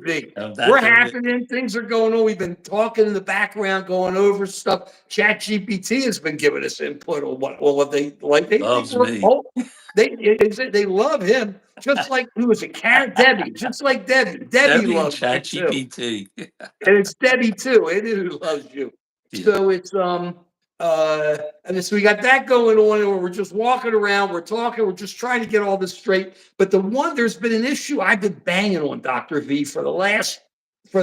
V. We're Dr. V. happening. Things are going on. We've been talking in the background, going over stuff. Chat GPT has been giving us input on what they like. They think Loves we're me. they love him, just like who was it? Debbie, just like Debbie. Debbie Debbie and loves you too, ChatGPT. and it's Debbie too. It is who loves you. Yeah. So it's and so we got that going on, and we're just walking around, we're talking, we're just trying to get all this straight. But there's been an issue I've been banging on Dr. V for the last 4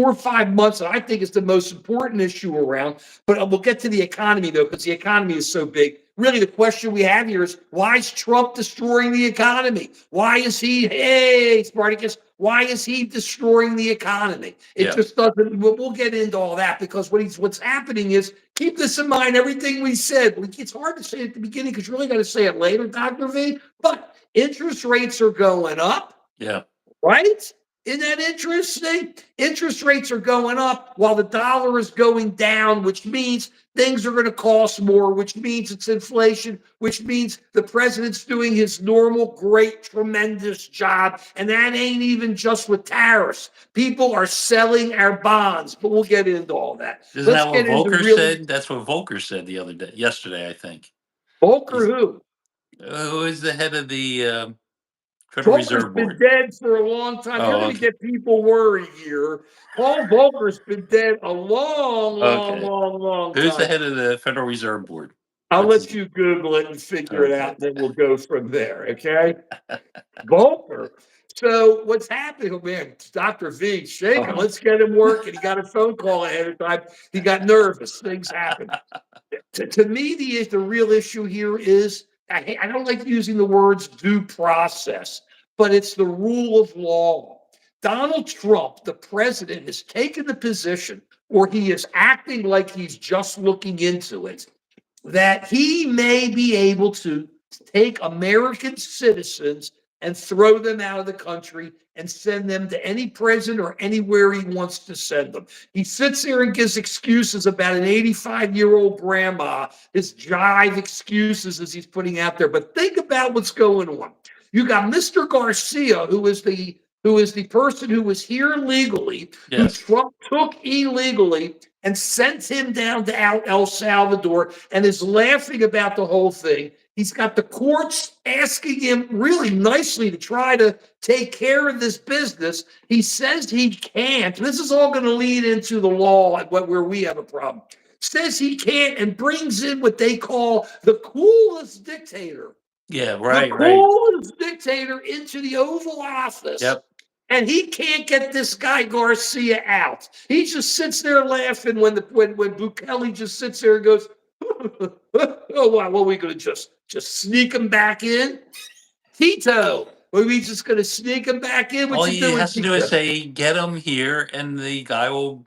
or 5 months, and I think it's the most important issue around. But we'll get to the economy though, because the economy is so big. Really, the question we have here is, why is Trump destroying the economy? Why is he, hey, Spartacus, why is he destroying the economy? It just doesn't, we'll get into all that, because what's happening is, keep this in mind, everything we said, it's hard to say at the beginning because you really got to say it later, Dr. V, but interest rates are going up. Yeah. Right? Isn't that interesting? Interest rates are going up while the dollar is going down, which means things are going to cost more, which means it's inflation, which means the president's doing his normal, great, tremendous job. And that ain't even just with tariffs. People are selling our bonds, but we'll get into all that. Isn't that what Volcker said? That's what Volcker said yesterday, I think. Volcker who? Who is the head of the Federal Reserve Board? Volcker's been dead for a long time. You're going to get people worried here. Paul Volcker's been dead a long time. Who's the head of the Federal Reserve Board? I'll let you Google it and figure it out, and then we'll go from there, okay? Volcker. So what's happening? Oh, man, Dr. V, shaking. Let's get him working. He got a phone call ahead of time. He got nervous. Things happen. To me, the real issue here is, I don't like using the words due process, but it's the rule of law. Donald Trump, the president, has taken the position, or he is acting like he's just looking into it, that he may be able to take American citizens and throw them out of the country and send them to any prison or anywhere he wants to send them. He sits there and gives excuses about an 85-year-old grandma, his jive excuses as he's putting out there. But think about what's going on. You got Mr. Garcia, who is the person who was here legally, who Trump took illegally and sent him down to El Salvador, and is laughing about the whole thing. He's got the courts asking him really nicely to try to take care of this business. He says he can't. This is all going to lead into the law where we have a problem. Says he can't, and brings in what they call the coolest dictator. Yeah, right. The coolest dictator into the Oval Office. Yep. And he can't get this guy Garcia out. He just sits there laughing when Bukele just sits there and goes, "Oh, wow, what are we going to just sneak him back in? Tito, are we just going to sneak him back in?" All he has to do is say, "Get him here," and the guy will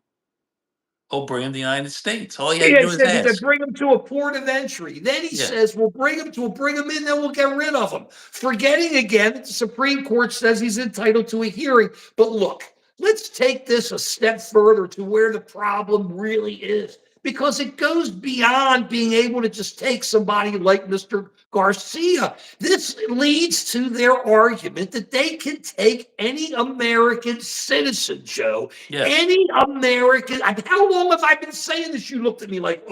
bring him to the United States. All he had to do is ask. Bring him to a port of entry. Then he says, "We'll bring him in, then we'll get rid of him." Forgetting again that the Supreme Court says he's entitled to a hearing. But look, let's take this a step further to where the problem really is, because it goes beyond being able to just take somebody like Mr. Garcia. This leads to their argument that they can take any American citizen, Joe. Yes. Any American. How long have I been saying this? You looked at me like,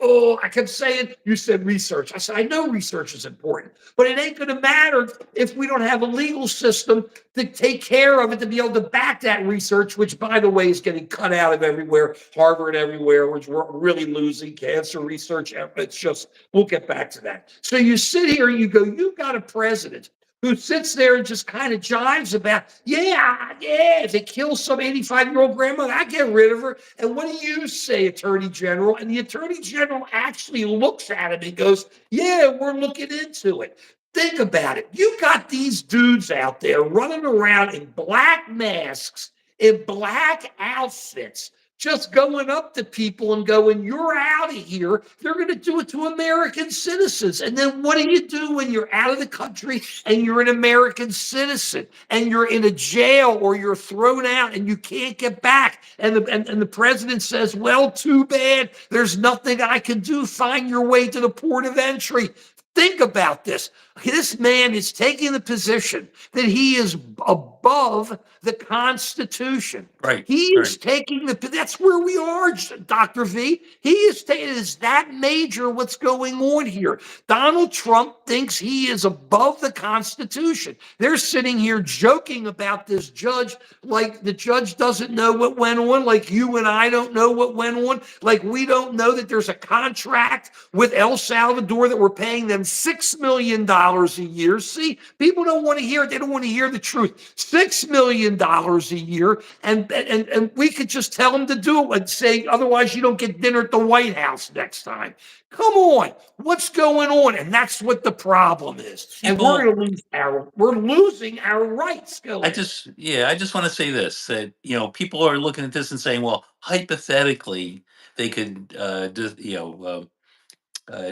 I kept saying, you said research. I said, I know research is important, but it ain't going to matter if we don't have a legal system to take care of it, to be able to back that research, which, by the way, is getting cut out of everywhere, Harvard everywhere, which we're really losing cancer research. It's just, we'll get back to that. So you sit here and you go, you've got a president who sits there and just kind of jives about, if they kill some 85-year-old grandmother, I get rid of her. And what do you say, Attorney General? And the Attorney General actually looks at him and goes, yeah, we're looking into it. Think about it. You got these dudes out there running around in black masks, in black outfits, just going up to people and going, you're out of here. They're going to do it to American citizens. And then what do you do when you're out of the country and you're an American citizen and you're in a jail or you're thrown out and you can't get back? And the president says, well, too bad. There's nothing I can do. Find your way to the port of entry. Think about this. This man is taking the position that he is above the Constitution. Right, He is right. taking that's where we are, Dr. V. He is taking, it is that major what's going on here. Donald Trump thinks he is above the Constitution. They're sitting here joking about this judge like the judge doesn't know what went on, like you and I don't know what went on, like we don't know that there's a contract with El Salvador that we're paying them $6 million a year. See, people don't want to hear it. They don't want to hear the truth. $6 million a year. And we could just tell them to do it and say, otherwise you don't get dinner at the White House next time. Come on, what's going on? And that's what the problem is. And People, we're losing our rights. Go I ahead. just, yeah, I just want to say this, that, people are looking at this and saying, well, hypothetically, they could,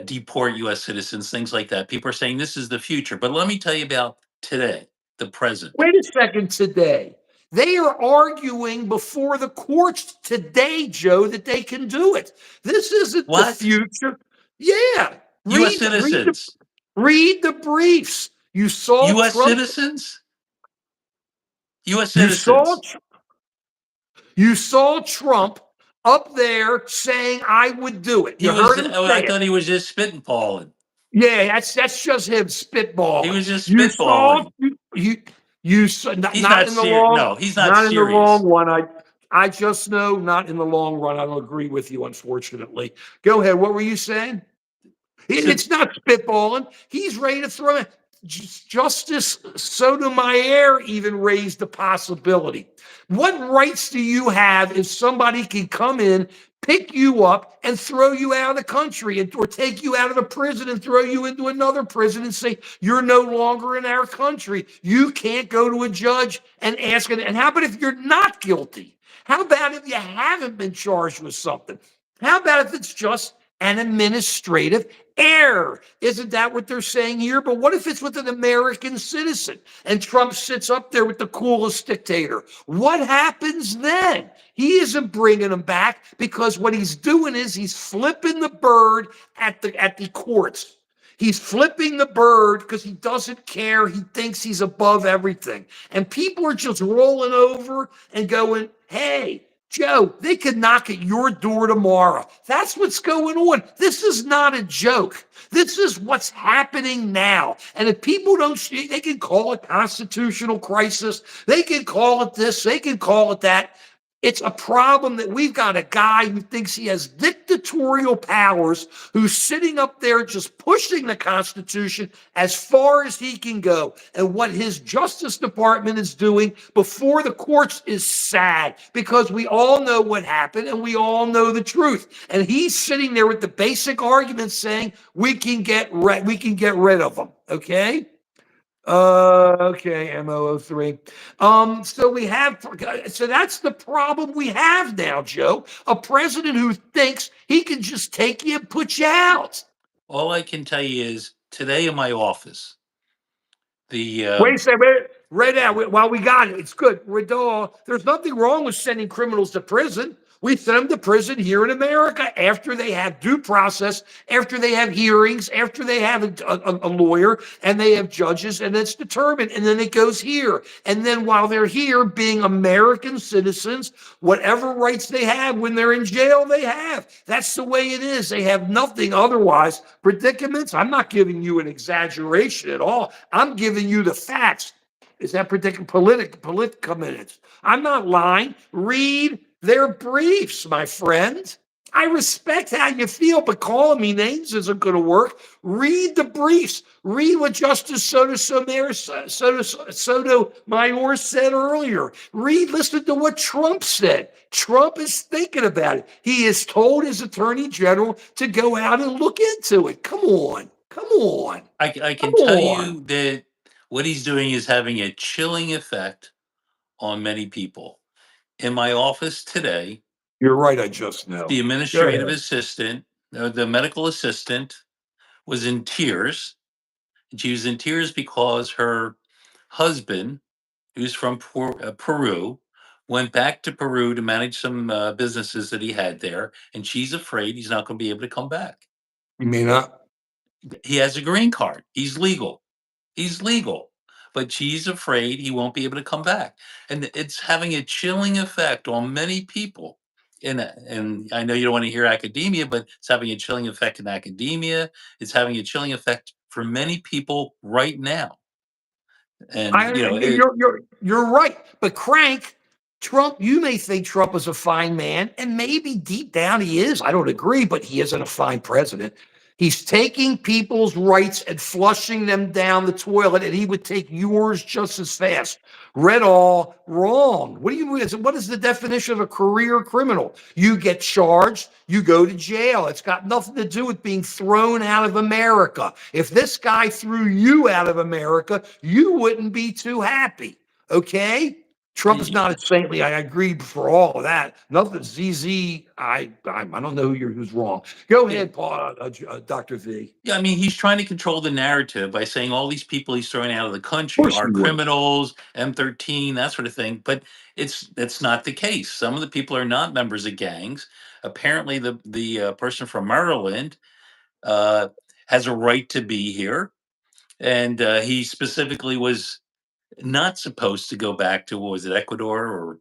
deport U.S. citizens, things like that. People are saying this is the future. But let me tell you about today, the present. Wait a second today. They are arguing before the courts today, Joe, that they can do it. This isn't the What? future. Yeah. U.S. Read the citizens. read the briefs. You saw U.S. Trump. citizens? U.S. You saw citizens. you saw Trump up there saying I would do it. He You was, heard him oh, say I it. thought he was just spitballing. Yeah, that's just him He spitballing. was just You saw spitballing. you saw He's not not in the serious. long No, he's not not in the long serious. run. I just know not in the long run. I don't agree with you, unfortunately. Go ahead. What were you saying? So It's not spitballing. He's ready to throw it. Justice Sotomayor even raised the possibility. What rights do you have if somebody can come in, pick you up, and throw you out of the country, or take you out of the prison and throw you into another prison and say, you're no longer in our country? You can't go to a judge and ask it. And how about if you're not guilty? How about if you haven't been charged with something? How about if it's just an administrative error? Isn't that what they're saying here? But what if it's with an American citizen and Trump sits up there with the coolest dictator? What happens then? He isn't bringing them back because what he's doing is he's flipping the bird at the courts. He's flipping the bird because he doesn't care. He thinks he's above everything. And people are just rolling over and going, hey, Joe, they could knock at your door tomorrow. That's what's going on. This is not a joke. This is what's happening now. And if people don't see, they can call it constitutional crisis. They can call it this. They can call it that. It's a problem that we've got a guy who thinks he has dictatorial powers, who's sitting up there just pushing the Constitution as far as he can go. And what his Justice Department is doing before the courts is sad, because we all know what happened and we all know the truth. And he's sitting there with the basic argument saying we can get rid of them. Okay. Okay, MO03. So that's the problem we have now, Joe. A president who thinks he can just take you and put you out. all I can tell you is today in my office, the Wait a second, right now, while we got it, it's good. There's nothing wrong with sending criminals to prison. We send them to prison here in America after they have due process, after they have hearings, after they have a lawyer and they have judges, and it's determined. And then it goes here. And then while they're here, being American citizens, whatever rights they have when they're in jail, they have. That's the way it is. They have nothing otherwise. Predicaments, I'm not giving you an exaggeration at all. I'm giving you the facts. Is that political minutes? I'm not lying. Read their briefs, my friend. I respect how you feel, but calling me names isn't going to work. Read the briefs. Read what Justice Sotomayor said earlier. Listen to what Trump said. Trump is thinking about it. He has told his attorney general to go out and look into it. Come on. Come on. I Come can tell on. you that what he's doing is having a chilling effect on many people. In my office today, You're right. I just the know. Go administrative ahead. assistant, the medical assistant, was in tears. She was in tears because her husband, who's from Peru, went back to Peru to manage some businesses that he had there, and she's afraid he's not going to be able to come back. You may not. He has a green card. He's legal. He's legal, but she's afraid he won't be able to come back, and it's having a chilling effect on many people. And I know you don't want to hear academia, but it's having a chilling effect in academia. It's having a chilling effect for many people right now. And I you're right. But Crank, Trump, you may think Trump is a fine man, and maybe deep down he is. I don't agree, but he isn't a fine president. He's taking people's rights and flushing them down the toilet, and he would take yours just as fast. Read all wrong. What do you mean? What is the definition of a career criminal? You get charged, you go to jail. It's got nothing to do with being thrown out of America. If this guy threw you out of America, you wouldn't be too happy. Okay? Trump's not as saintly. I agree for all of that. Nothing ZZ. I don't know who's wrong. Go yeah, ahead, Paul, Dr. V. yeah, I mean, he's trying to control the narrative by saying all these people he's throwing out of the Of country course are he would. criminals, M13, that sort of thing. But that's not the case. Some of the people are not members of gangs. Apparently, the person from Maryland uh, has a right to be here, and he specifically was not supposed to go back to, what was it, Ecuador, or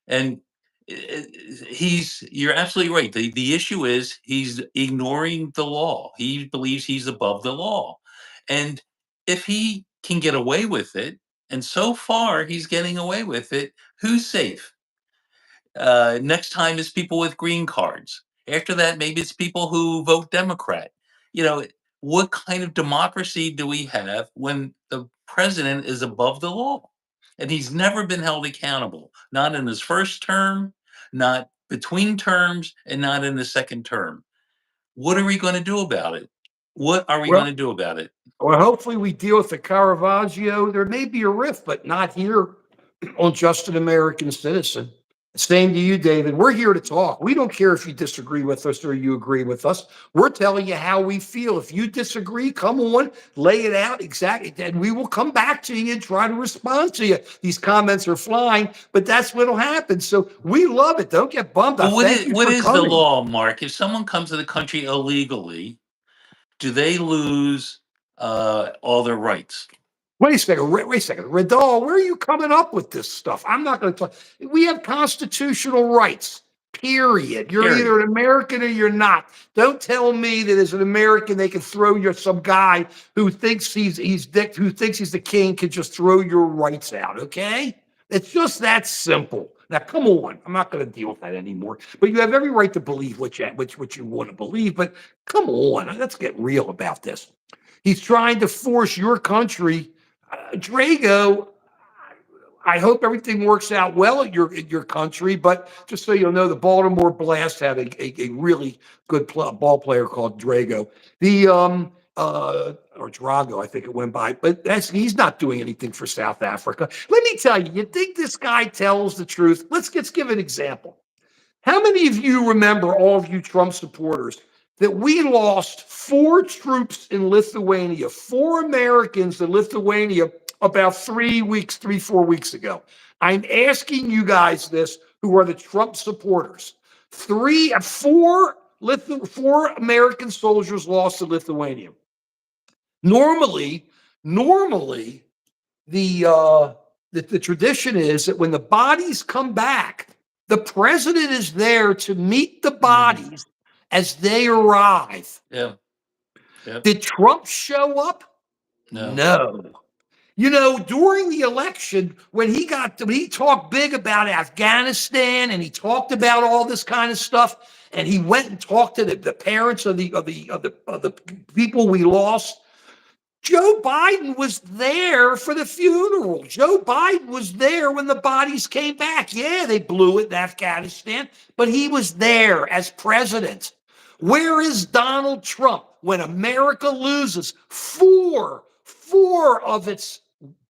and he's you're absolutely right. The issue is he's ignoring the law. He believes he's above the law. And if he can get away with it, and so far he's getting away with it, who's safe? Next time is people with green cards. After that, maybe it's people who vote Democrat. You know, what kind of democracy do we have when the president is above the law? And he's never been held accountable, not in his first term, not between terms, and not in the second term. What are we going to do about it? What are we going Well, to do about it? Well, hopefully we deal with the Caravaggio. There may be a rift, but not here on Just an American Citizen. Same to you, David. We're here to talk. We don't care if you disagree with us or you agree with us. We're telling you how we feel. If you disagree, come on, lay it out exactly. And we will come back to you and try to respond to you. These comments are flying, but that's what'll happen. So we love it. Don't get bummed. I Well, thank you what for is the coming. law, Mark? If someone comes to the country illegally, do they lose all their rights? Wait a second. Wait a second. Radal, where are you coming up with this stuff? I'm not going to talk. We have constitutional rights, period. You're Period. either an American or you're not. Don't tell me that as an American, they can throw you some guy who thinks he's Dick, who thinks he's the king, can just throw your rights out, okay? It's just that simple. Now, come on. I'm not going to deal with that anymore. But you have every right to believe what you want to believe. But come on. Let's get real about this. He's trying to force your country Drago, I hope everything works out well at your country. But just so you'll know, the Baltimore Blast had a really good ball player called Drago. The or Drago, I think it went by. But he's not doing anything for South Africa. Let me tell you, you think this guy tells the truth? Let's give an example. How many of you remember, all of you Trump supporters, that we lost 4 troops in Lithuania, 4 Americans in Lithuania about 4 weeks ago? I'm asking you guys this, who are the Trump supporters. 4 American soldiers lost in Lithuania. Normally, normally, the tradition is that when the bodies come back, the president is there to meet the Mhm. bodies as they arrive. Yeah. Yep. Did Trump show up? No. No. You know, during the election, when he talked big about Afghanistan and he talked about all this kind of stuff, and he went and talked to the parents of the people we lost. Joe Biden was there for the funeral. Joe Biden was there when the bodies came back. Yeah, they blew it in Afghanistan, but he was there as president. Where is Donald Trump when America loses four of its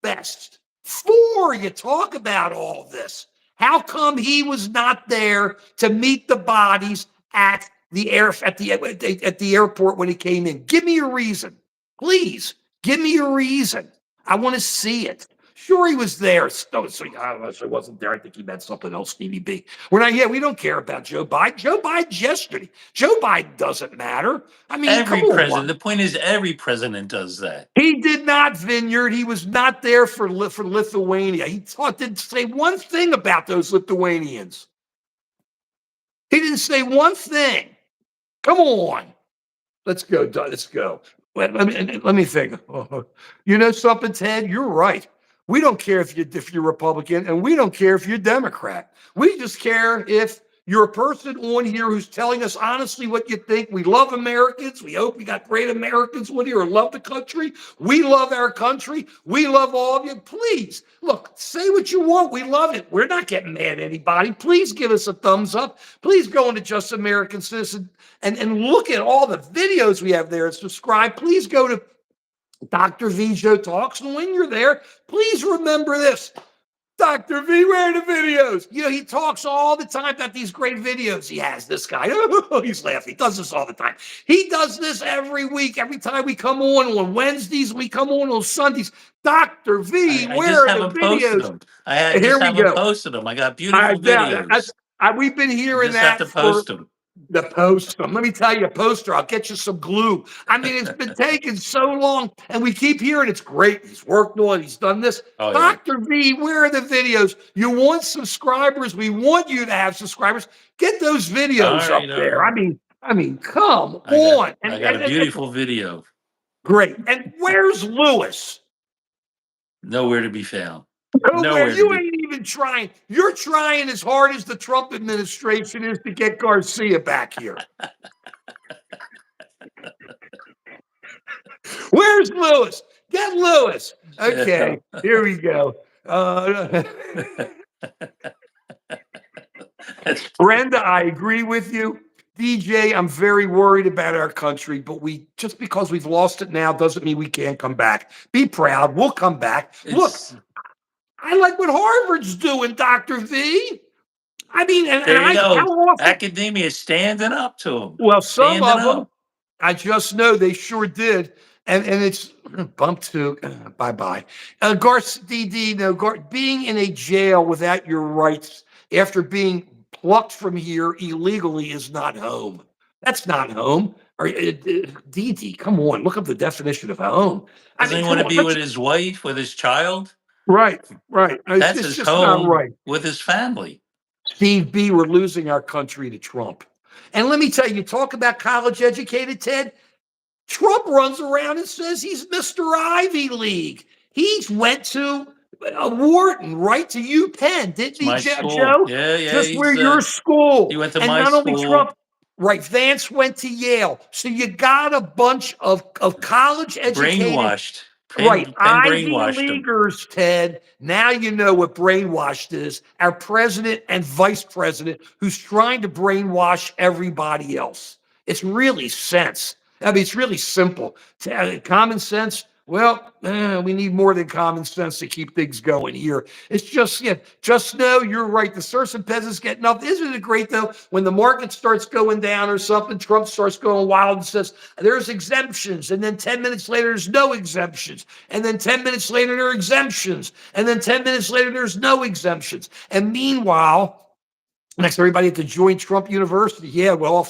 best? Four, you talk about all this. How come he was not there to meet the bodies at the airport when he came in? Give me a reason, please. Give me a reason. I want to see it. Sure, he was there. I don't know, so he wasn't there. I think he meant something else, Stevie B. We're not, yeah, we don't care about Joe Biden. Joe Biden's yesterday. Joe Biden doesn't matter. I mean, come Every president. on. The point is, every president does that. He did not, Vineyard. He was not there for Lithuania. Didn't say one thing about those Lithuanians. He didn't say one thing. Come on. Let's go. Let's go. Let me think. You know something, Ted? You're right. We don't care if you're Republican, and we don't care if you're Democrat. We just care if you're a person on here who's telling us honestly what you think. We love Americans. We hope we got great Americans on here who love the country. We love our country. We love all of you. Please, look, say what you want. We love it. We're not getting mad at anybody. Please give us a thumbs up. Please go into Just American Citizen and look at all the videos we have there and subscribe. Please go to Dr. V Joe Talks. And when you're there, please remember this. Dr. V, where are the videos? You know, he talks all the time about these great videos he has, this guy. Oh, he's laughing. He does this all the time. He does this every week. Every time we come on Wednesdays, we come on Sundays. Dr. V, I where just are the haven't posted videos? them. I Here just we haven't go. posted them. I got beautiful We've been videos. hearing Just have that to for post them. the poster. Let me tell you, a poster. I'll get you some glue. I mean, it's been taking so long, and we keep hearing it's great. He's worked on it. He's done this. Oh, yeah. Dr. V, where are the videos? You want subscribers? We want you to have subscribers. Get those videos All up right, all there. right. I mean, come I got, on. I got a beautiful video. Great. And where's Lewis? Nowhere to be found. Nowhere. Nowhere to You be. ain't even trying. You're trying as hard as the Trump administration is to get Garcia back here. Where's Lewis? Get Lewis. Okay, here we go. Brenda, I agree with you. DJ, I'm very worried about our country, but just because we've lost it now doesn't mean we can't come back. Be proud. We'll come back. Look, I like what Harvard's doing, Dr. V. I mean, There you how go. often? Academia is standing up to them. Well, some Standing of them, up. I just know they sure did. And it's bump to bye-bye. DD, no, being in a jail without your rights after being plucked from here illegally is not home. That's not home. Or DD, come on, look up the definition of home. Doesn't he want to be with his wife, with his child? Right. That's It's his just not home right. with his family. Steve B, we're losing our country to Trump. And let me tell you, talk about college educated, Ted. Trump runs around and says he's Mr. Ivy League. He went to Wharton, right to UPenn, didn't he, My school. Joe? Yeah, Just where he's your school. he went to And my not only school. Trump, right? Vance went to Yale. So you got a bunch of college educated, Brainwashed. right? Penn Ivy brainwashed him. Leaguers, Ted. Now you know what brainwashed is. Our president and vice president who's trying to brainwash everybody else. It's really sense. I mean, it's really simple. Common sense. Well, we need more than common sense to keep things going here. It's just know you're right. The serfs and peasants get nothing. Isn't it great though? When the market starts going down or something, Trump starts going wild and says there's exemptions, and then 10 minutes later there's no exemptions, and then 10 minutes later there are exemptions, and then 10 minutes later there's no exemptions. And meanwhile, next everybody at the joint Trump University. Yeah, well,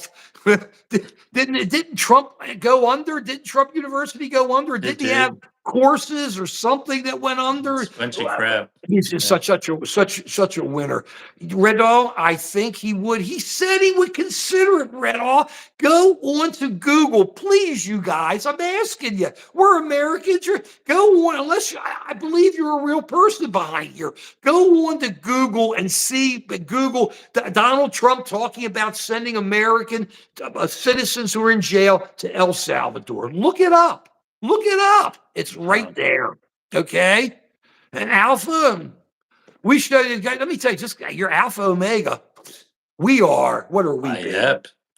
didn't Trump go under? Didn't Trump University go under? Didn't he have courses or something that went under? It's a bunch of crap. He's just such a winner. Redall, I think he would. He said he would consider it, Redall. Go on to Google, please, you guys. I'm asking you. We're Americans. Go on, unless I believe you're a real person behind here. Go on to Google and see Google Donald Trump talking about sending American citizens who are in jail to El Salvador. Look it up. Look it up. It's right there. Okay? And Alpha, we should, let me tell you, just you're Alpha Omega. We are, what are we?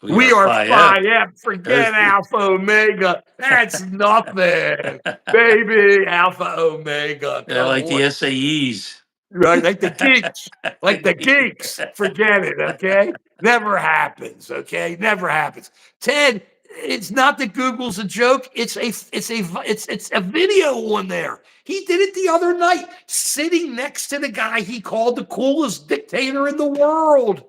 We are Phi Ep. Forget Alpha Omega. That's nothing. Baby, Alpha Omega. Yeah, like the SAEs. Right, like the geeks. Like the geeks. Forget it, okay? Never happens, okay? Never happens. Ted, It's not that Google's a joke. It's a video on there. He did it the other night, sitting next to the guy he called the coolest dictator in the world.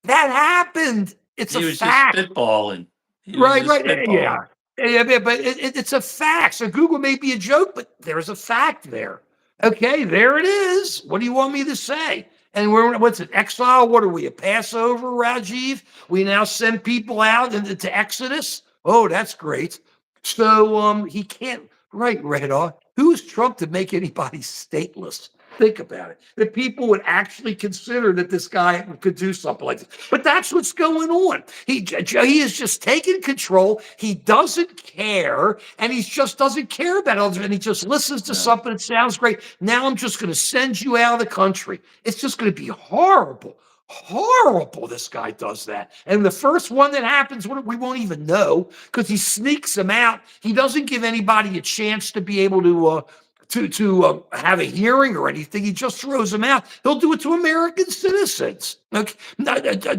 That happened. It's a He was just fact. spitballing. He was Right, just right. Yeah. spitballing. Yeah, but it's a fact. So Google may be a joke, but there's a fact there. Okay, there it is. What do you want me to say? And what's it? Exile? What are we? A Passover, Rajiv? We now send people out into Exodus. Oh, that's great. So he can't. Right, Red. Who is Trump to make anybody stateless? Think about it. That people would actually consider that this guy could do something like this. But that's what's going on. He is just taking control. He doesn't care, and he just doesn't care about others. And he just listens to No. something that sounds great. Now I'm just going to send you out of the country. It's just going to be horrible. Horrible. This guy does that. And the first one that happens, we won't even know because he sneaks them out. He doesn't give anybody a chance to be able to have a hearing or anything. He just throws them out. He'll do it to American citizens. Okay.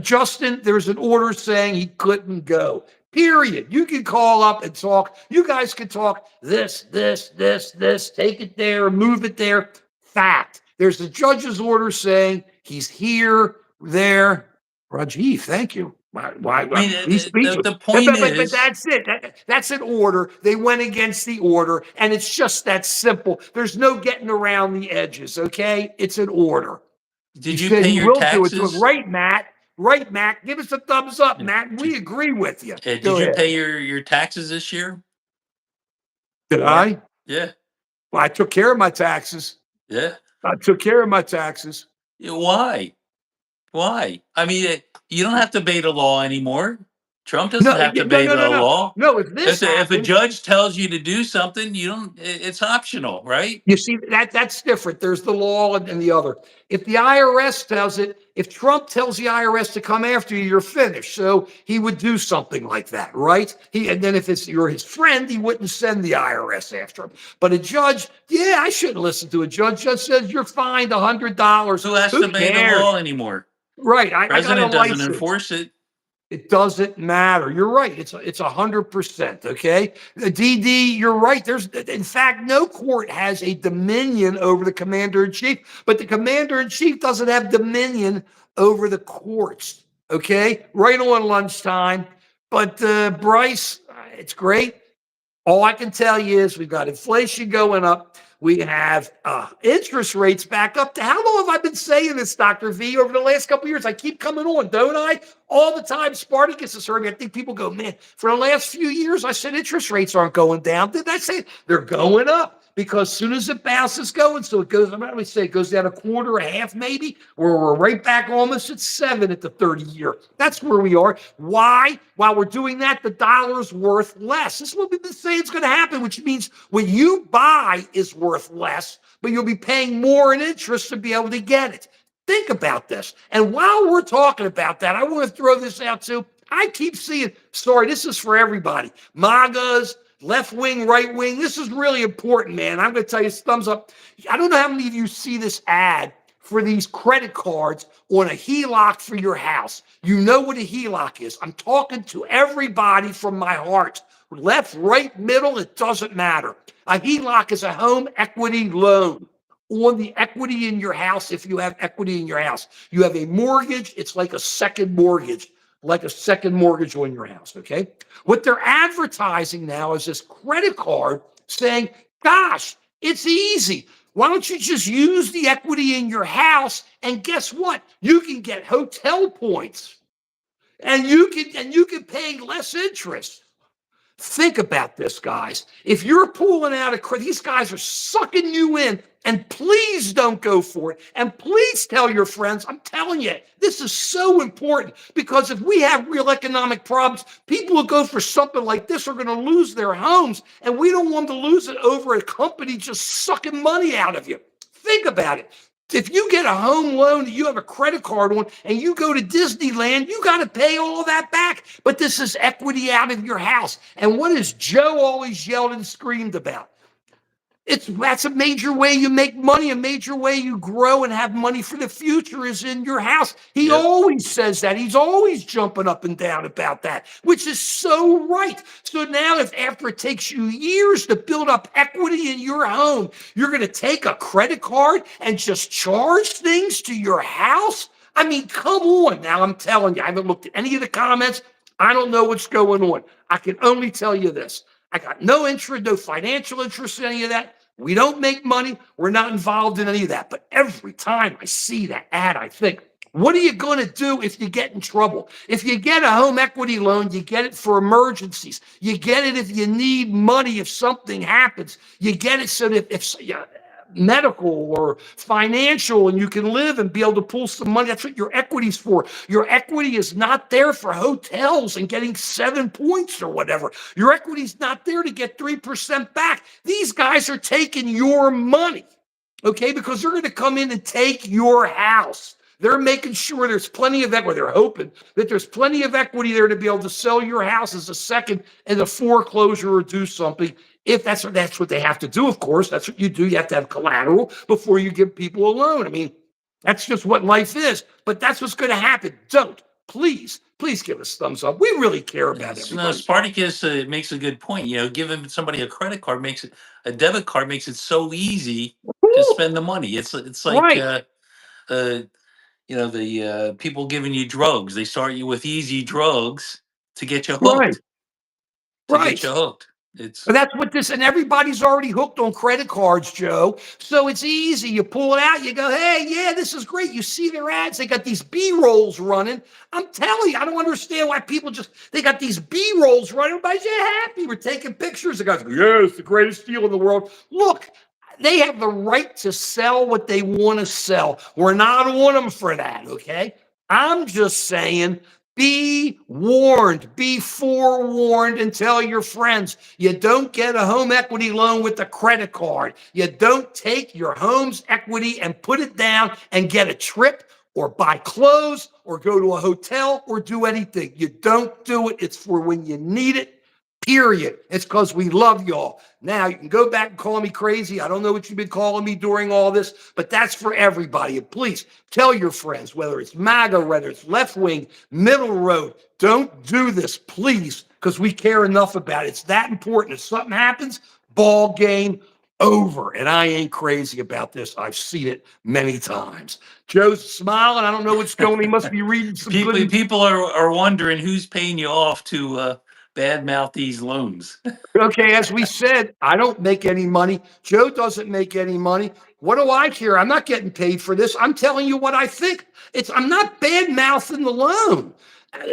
Justin, there's an order saying he couldn't go. Period. You can call up and talk. You guys can talk this. Take it there, move it there. Fact. There's a judge's order saying he's here, there. Rajiv, thank you. Why? I mean, He's speechless. the point But is, that's it. That's an order. They went against the order, and it's just that simple. There's no getting around the edges, okay? It's an order. He did you said pay he your will do it to him. taxes? Right, Matt? Right, Matt? Give us a thumbs up, Yeah. Matt. We agree with you. Did Go you ahead. pay your taxes this year? Did I? Yeah. Well, I took care of my taxes. Yeah. I took care of my taxes. Why? Why? I mean, you don't have to obey the law anymore. Trump doesn't have to obey the law. No, if this If a happened, judge tells you to do something, you don't. It's optional, right? you see, that's different. There's the law and the other. If the IRS tells it, if Trump tells the IRS to come after you, you're finished. So he would do something like that, right? And then if you're his friend, he wouldn't send the IRS after him. But a judge, yeah, I shouldn't listen to a judge. Judge says you're fined $100. Who has to obey the law anymore? Right. I got a President doesn't license. enforce it. It doesn't matter. You're right. It's 100%. Okay. The DD, you're right. In fact, no court has a dominion over the commander in chief, but the commander in chief doesn't have dominion over the courts. Okay. Right on lunchtime. But Bryce, it's great. All I can tell you is we've got inflation going up. We have interest rates back up to, how long have I been saying this, Dr. V, over the last couple of years? I keep coming on, don't I? All the time. Spartacus has heard me. I think people go, man, for the last few years, I said interest rates aren't going down. Did I say they're going up? Because as soon as it bounces going, so it goes, I'm not going to say it goes down a quarter, a half maybe, where we're right back almost at 7 at the 30-year. That's where we are. Why? While we're doing that, the dollar's worth less. This is what we've been saying is going to happen, which means what you buy is worth less, but you'll be paying more in interest to be able to get it. Think about this. And while we're talking about that, I want to throw this out too. I keep seeing, sorry, this is for everybody. MAGAs, left wing, right wing. This is really important, man. I'm going to tell you, thumbs up. I don't know how many of you see this ad for these credit cards on a HELOC for your house. You know what a HELOC is. I'm talking to everybody from my heart. Left, right, middle, it doesn't matter. A HELOC is a home equity loan on the equity in your house. If you have equity in your house, you have a mortgage. It's like a second mortgage on your house, okay? What they're advertising now is this credit card saying, gosh, it's easy. Why don't you just use the equity in your house? And guess what? You can get hotel points and you can pay less interest. Think about this, guys. If you're pulling out a credit, these guys are sucking you in, and please don't go for it. And please tell your friends, I'm telling you, this is so important, because if we have real economic problems, people who go for something like this are going to lose their homes, and we don't want to lose it over a company just sucking money out of you. Think about it. If you get a home loan that you have a credit card on and you go to Disneyland, you got to pay all that back. But this is equity out of your house. And what has Joe always yelled and screamed about? That's a major way you make money, a major way you grow and have money for the future is in your house. He Yep. always says that. He's always jumping up and down about that, which is so right. So now, if after it takes you years to build up equity in your home, you're going to take a credit card and just charge things to your house? I mean, come on. Now, I'm telling you, I haven't looked at any of the comments. I don't know what's going on. I can only tell you this. I got no interest, no financial interest in any of that. We don't make money. We're not involved in any of that. But every time I see that ad, I think, what are you going to do if you get in trouble? If you get a home equity loan, you get it for emergencies. You get it if you need money, if something happens. You get it so that if medical or financial and you can live and be able to pull some money. That's what your equity's for. Your equity is not there for hotels and getting 7 points or whatever. Your equity's not there to get 3% back. These guys are taking your money, okay, because they're going to come in and take your house. They're making sure there's plenty of equity. They're hoping that there's plenty of equity there to be able to sell your house as a second and a foreclosure or do something. If that's what they have to do, of course, that's what you do. You have to have collateral before you give people a loan. I mean, that's just what life is. But that's what's going to happen. Don't. Please give us thumbs up. We really care about Yes. No, everybody. Spartacus makes a good point. Giving somebody a credit card makes it a debit card makes it so easy to Woo! spend the money. It's like Right, uh, the people giving you drugs. They start you with easy drugs to get you right, hooked. To get you right. hooked. It's And that's what this, and everybody's already hooked on credit cards, Joe. So it's easy. You pull it out, you go, hey, yeah, this is great. You see their ads, they got these B-rolls running. I'm telling you, I don't understand why people they got these B-rolls running. Everybody's happy. We're taking pictures. The guys go, yeah, it's the greatest deal in the world. Look, they have the right to sell what they want to sell. We're not on them for that, okay? I'm just saying, be warned, be forewarned, and tell your friends. You don't get a home equity loan with a credit card. You don't take your home's equity and put it down and get a trip or buy clothes or go to a hotel or do anything. You don't do it. It's for when you need it. Period. It's because we love y'all. Now, you can go back and call me crazy. I don't know what you've been calling me during all this, but that's for everybody. And please tell your friends, whether it's MAGA, whether it's left wing, middle road, don't do this, please, because we care enough about it. It's that important. If something happens, ball game over. And I ain't crazy about this. I've seen it many times. Joe's smiling. I don't know what's going on. He must be reading some people good. people are wondering who's paying you off to badmouth these loans. Okay, as we said, I don't make any money. Joe doesn't make any money. What do I care? I'm not getting paid for this. I'm telling you what I think. I'm not bad mouthing the loan.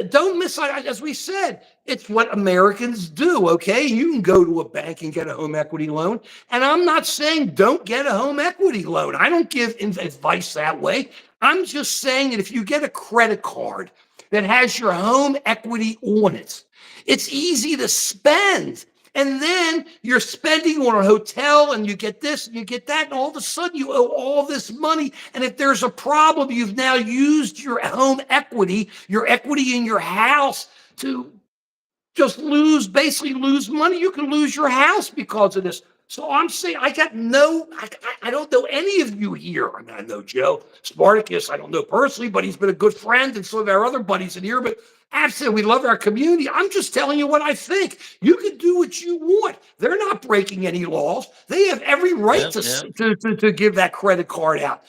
Don't miss, as we said, it's what Americans do. Okay, you can go to a bank and get a home equity loan, and I'm not saying don't get a home equity loan. I don't give advice that way. I'm just saying that if you get a credit card that has your home equity on it, it's easy to spend. And then you're spending on a hotel and you get this and you get that. And all of a sudden you owe all this money. And if there's a problem, you've now used your home equity, your equity in your house to just basically lose money. You can lose your house because of this. So I'm saying I don't know any of you here. I mean, I know Joe Spartacus, I don't know personally, but he's been a good friend and some of our other buddies in here. But absolutely, we love our community. I'm just telling you what I think. You can do what you want. They're not breaking any laws. They have every right Yeah, yeah. to give that credit card out.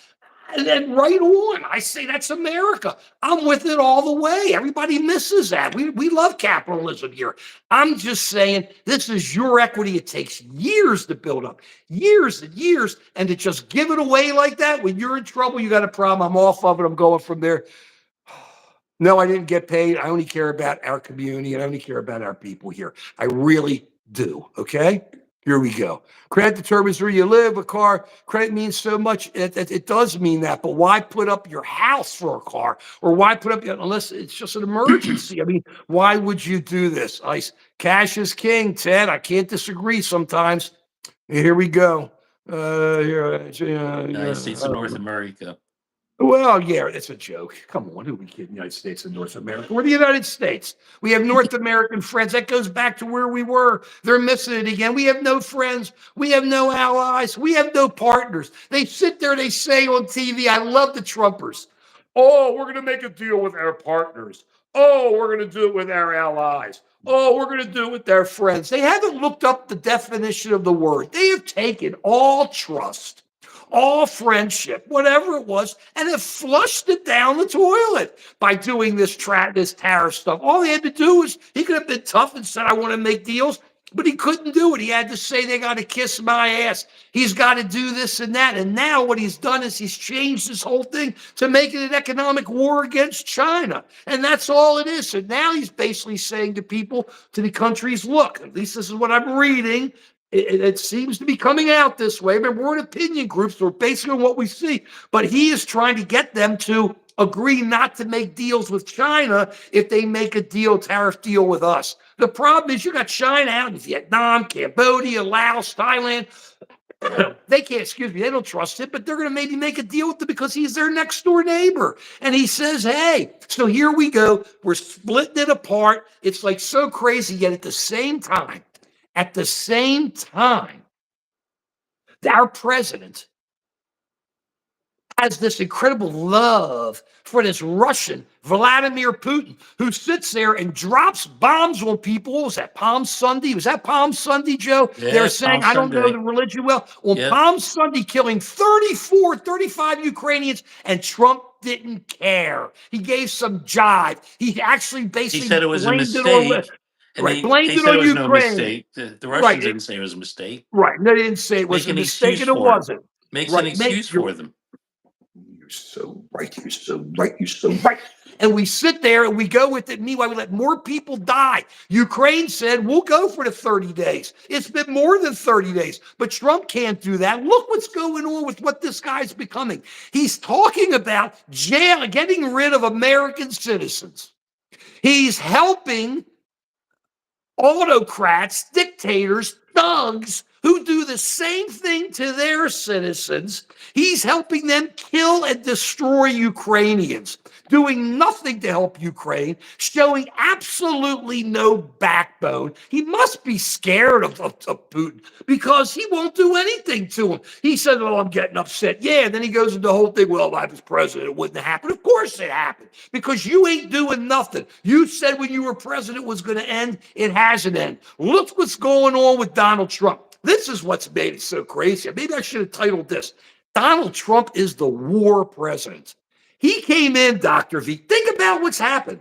And then right on, I say that's America. I'm with it all the way. Everybody misses that. We love capitalism here. I'm just saying this is your equity. It takes years to build up, years and years, and to just give it away like that when you're in trouble, you got a problem. I'm off of it. I'm going from there. No, I didn't get paid. I only care about our community and I only care about our people here. I really do. Okay. Here we go. Credit determines where you live. A car credit means so much. It does mean that, but why put up your house for a car, or why put up unless it's just an emergency? I mean, why would you do this? Cash is king, Ted. I can't disagree. Sometimes. Here we go. United States of North America. Well, yeah, it's a joke. Come on, who we kidding? United States and North America. We're the United States. We have North American friends. That goes back to where we were. They're missing it again. We have no friends. We have no allies. We have no partners. They sit there, they say on TV, I love the Trumpers. Oh, we're going to make a deal with our partners. Oh, we're going to do it with our allies. Oh, we're going to do it with their friends. They haven't looked up the definition of the word. They have taken all trust, all friendship, whatever it was, and have flushed it down the toilet by doing this tariff stuff. All he had to do was he could have been tough and said, I want to make deals, but he couldn't do it. He had to say they got to kiss my ass. He's got to do this and that. And now what he's done is he's changed this whole thing to make it an economic war against China. And that's all it is. So now he's basically saying to people, to the countries, look, at least this is what I'm reading. It seems to be coming out this way, but we're in opinion groups, so we're basing on what we see. But he is trying to get them to agree not to make deals with China if they make a tariff deal with us. The problem is you got China out in Vietnam, Cambodia, Laos, Thailand. They can't, excuse me, they don't trust it, but they're going to maybe make a deal with him because he's their next door neighbor. And he says, hey, so here we go. We're splitting it apart. It's like so crazy, yet at the same time, our president has this incredible love for this Russian, Vladimir Putin, who sits there and drops bombs on people. What was that, Palm Sunday? Was that Palm Sunday, Joe? Yeah, They're saying, Palm I don't know Sunday. the religion well. On Yep. Palm Sunday, killing 35 Ukrainians, and Trump didn't care. He gave some jive. He actually He basically said it was a blamed it on, mistake, and blamed they it said it on was no Ukraine. mistake. The Right. Russians didn't say it was a mistake. Right. No, they didn't say it was Make a an mistake, excuse and it for 'em. wasn't. Makes an Right. excuse for them. You're so right. You're so right. You're so right. And we sit there and we go with it. Meanwhile, we let more people die. Ukraine said, we'll go for the 30 days. It's been more than 30 days, but Trump can't do that. Look what's going on with what this guy's becoming. He's talking about getting rid of American citizens. He's helping autocrats, dictators, thugs who do the same thing to their citizens. He's helping them kill and destroy Ukrainians, doing nothing to help Ukraine, showing absolutely no backbone. He must be scared of Putin because he won't do anything to him. He said, oh, I'm getting upset. Yeah, and then he goes into the whole thing, well, if I was president, it wouldn't happen. Of course it happened because you ain't doing nothing. You said when you were president it was going to end. It hasn't ended. Look what's going on with Donald Trump. This is what's made it so crazy. Maybe I should have titled this, Donald Trump is the war president. He came in, Dr. V. Think about what's happened.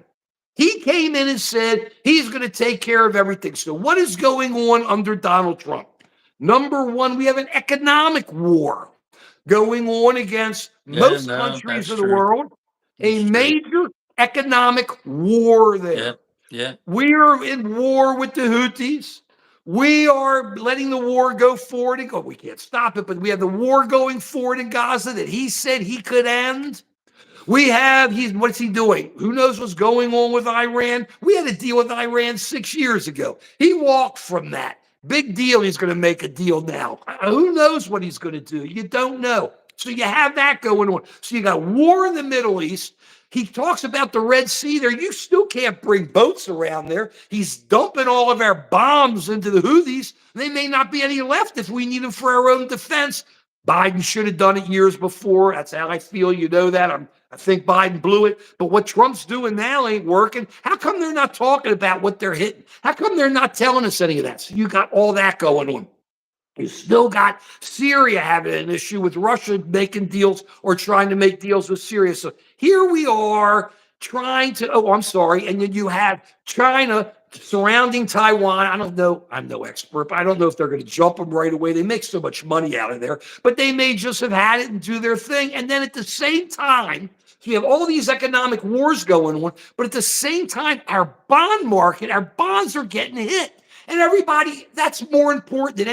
He came in and said he's going to take care of everything. So what is going on under Donald Trump? Number one, we have an economic war going on against most countries of the world. A major economic war there. Yeah. We are in war with the Houthis. We are letting the war go forward and go. We can't stop it, but we have the war going forward in Gaza that he said he could end. What's he doing? Who knows what's going on with Iran? We had a deal with Iran 6 years ago. He walked from that. Big deal. He's going to make a deal now. Who knows what he's going to do? You don't know. So you have that going on. So you got war in the Middle East. He talks about the Red Sea there. You still can't bring boats around there. He's dumping all of our bombs into the Houthis. They may not be any left if we need them for our own defense. Biden should have done it years before. That's how I feel. You know that. I think Biden blew it. But what Trump's doing now ain't working. How come they're not talking about what they're hitting? How come they're not telling us any of that? So you got all that going on. You still got Syria having an issue with Russia making deals or trying to make deals with Syria. So here we are trying to, and then you have China surrounding Taiwan. I don't know. I'm no expert, but I don't know if they're going to jump them right away. They make so much money out of there, but they may just have had it and do their thing. And then at the same time, so we have all these economic wars going on, but at the same time, our bond market, our bonds are getting hit. And everybody, that's more important than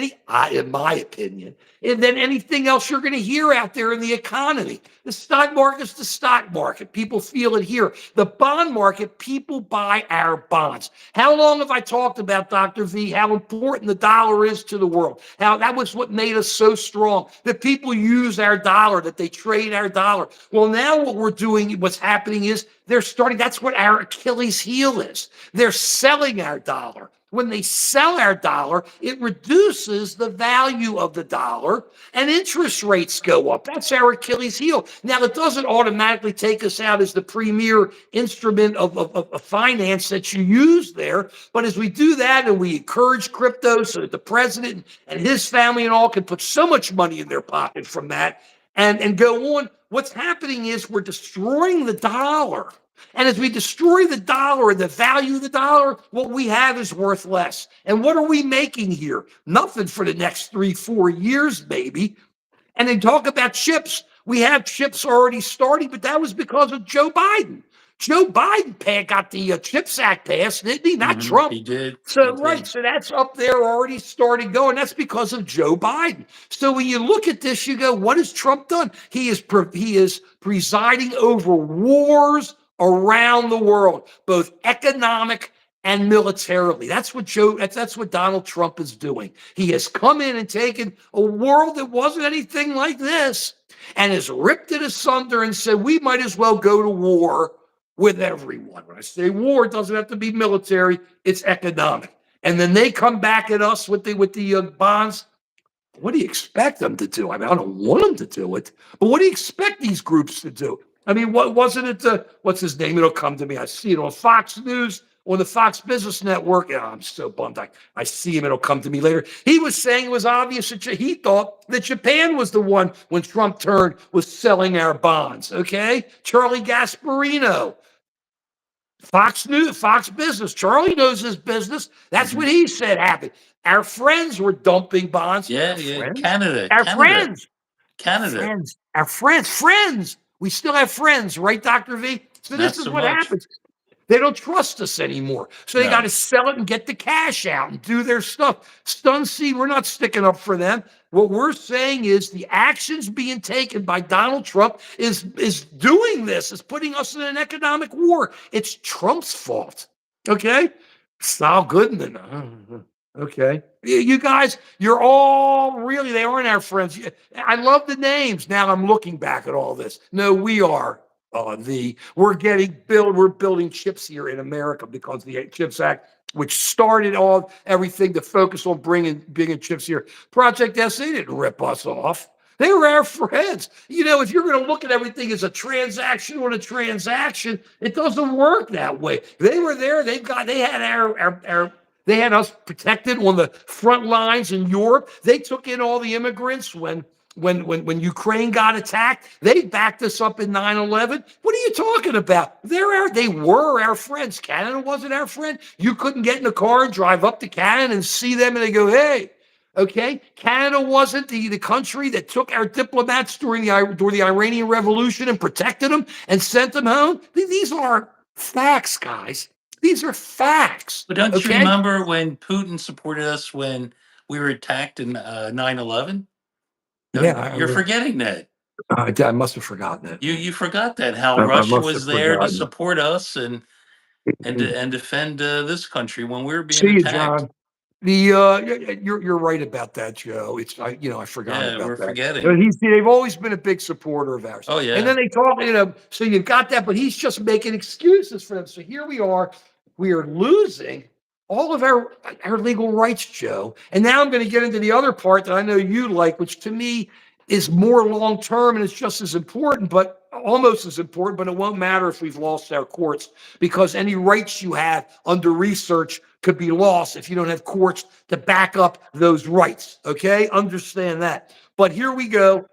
in my opinion, than anything else you're going to hear out there in the economy. The stock market's the stock market. People feel it here. The bond market, people buy our bonds. How long have I talked about, Dr. V, how important the dollar is to the world? How that was what made us so strong, that people use our dollar, that they trade our dollar. Well, now what we're doing, what's happening is that's what our Achilles heel is. They're selling our dollar. When they sell our dollar, it reduces the value of the dollar and interest rates go up. That's our Achilles heel. Now, it doesn't automatically take us out as the premier instrument of finance that you use there. But as we do that and we encourage crypto so that the president and his family and all can put so much money in their pocket from that and go on, what's happening is we're destroying the dollar. And as we destroy the dollar and the value of the dollar, what we have is worth less. And what are we making here? Nothing for the next 3-4 years, maybe. And then talk about chips. We have chips already starting, but that was because of Joe Biden. Joe Biden got the CHIPS Act passed, didn't he? Not Trump. He did. So, right. So that's up there already started going. That's because of Joe Biden. So when you look at this, you go, what has Trump done? He is presiding over wars around the world, both economic and militarily. That's what Donald Trump is doing. He has come in and taken a world that wasn't anything like this and has ripped it asunder and said, we might as well go to war with everyone. When I say war, it doesn't have to be military, it's economic. And then they come back at us with the bonds. What do you expect them to do? I mean, I don't want them to do it, but what do you expect these groups to do? I mean, what wasn't it? What's his name? It'll come to me. I see it on Fox News, on the Fox Business Network. Oh, I'm so bummed. I see him. It'll come to me later. He was saying it was obvious that he thought that Japan was the one, when Trump turned, was selling our bonds. Okay, Charlie Gasparino. Fox News, Fox Business. Charlie knows his business. That's what he said happened. Our friends were dumping bonds. Yeah, Canada. Our friends. Canada. Our friends. We still have friends, right, Dr. V? So this is what happens. They don't trust us anymore. So they got to sell it and get the cash out and do their stuff. Stun seed, we're not sticking up for them. What we're saying is the actions being taken by Donald Trump is doing this, is putting us in an economic war. It's Trump's fault. Okay? Saul Goodman. Okay. You guys, you're all really, they aren't our friends. I love the names. Now I'm looking back at all this. No, we are. We're building chips here in America because the CHIPS Act, which started everything to focus on bringing chips here. Project S, they didn't rip us off. They were our friends. You know, if you're going to look at everything as a transaction on a transaction, it doesn't work that way. They were there. They had us protected on the front lines in Europe. They took in all the immigrants when Ukraine got attacked. They backed us up in 9/11. What are you talking about? They were our friends. Canada wasn't our friend. You couldn't get in the car and drive up to Canada and see them and they go, hey. Okay, Canada wasn't the country that took our diplomats during the Iranian Revolution and protected them and sent them home. These are facts, guys. These are facts. But don't you remember when Putin supported us when we were attacked in 9/11? Yeah, you're forgetting that. I must have forgotten it. You forgot that, how Russia was there to support us and defend this country when we were being attacked. John. You're right about that, Joe. I forgot about we're that. Forgetting. They've always been a big supporter of ours. Oh yeah. And then they talk, so you've got that, but he's just making excuses for them. So here we are losing all of our legal rights, Joe. And now I'm going to get into the other part that I know you like, which to me is more long term and it's just as important, but almost as important, but it won't matter if we've lost our courts, because any rights you have under research could be lost if you don't have courts to back up those rights. Okay, understand that. But here we go.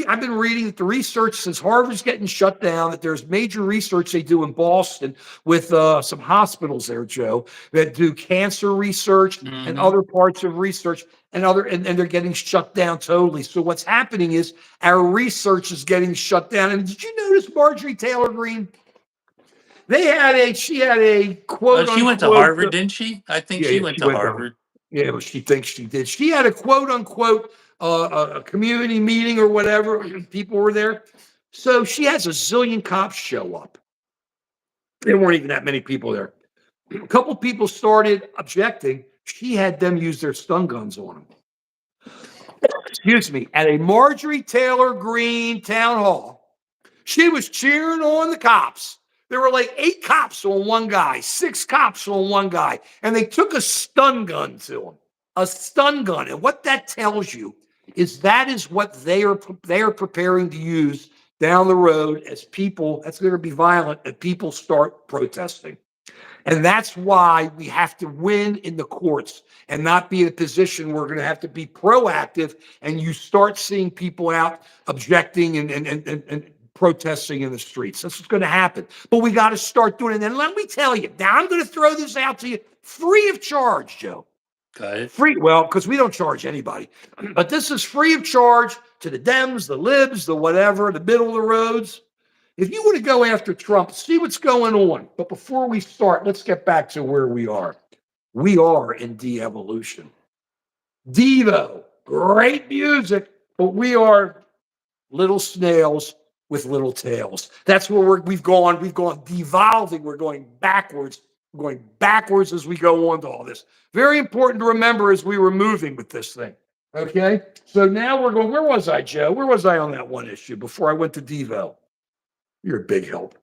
I've been reading the research since Harvard's getting shut down, that there's major research they do in Boston with some hospitals there, Joe, that do cancer research and other parts of research and they're getting shut down totally. So what's happening is our research is getting shut down. And did you notice Marjorie Taylor Greene? She had a quote. She went to Harvard, didn't she? I think she went to Harvard. Yeah, well, she thinks she did. She had a quote unquote a community meeting or whatever. People were there. So she has a zillion cops show up. There weren't even that many people there. A couple people started objecting. She had them use their stun guns on them. Excuse me, at a Marjorie Taylor Greene town hall. She was cheering on the cops. There were like 8 cops on one guy, 6 cops on one guy, and they took a stun gun to him. A stun gun. And what that tells you is that is what they are preparing to use down the road as people, that's going to be violent, and people start protesting. And that's why we have to win in the courts and not be in a position where we're going to have to be proactive and you start seeing people out objecting and protesting in the streets. That's what's going to happen. But we got to start doing it. And let me tell you, now I'm going to throw this out to you free of charge, Joe. Got it. Free, well, because we don't charge anybody. But this is free of charge to the Dems, the Libs, the whatever, the middle of the roads. If you want to go after Trump, see what's going on. But before we start, let's get back to where we are. We are in de-evolution. Devo, great music, but we are little snails with little tails. That's where we've gone devolving. We're going backwards. We're going backwards as we go on to all this. Very important to remember as we were moving with this thing. Okay? So now we're going, where was I, Joe? Where was I on that one issue before I went to Devo? You're a big help.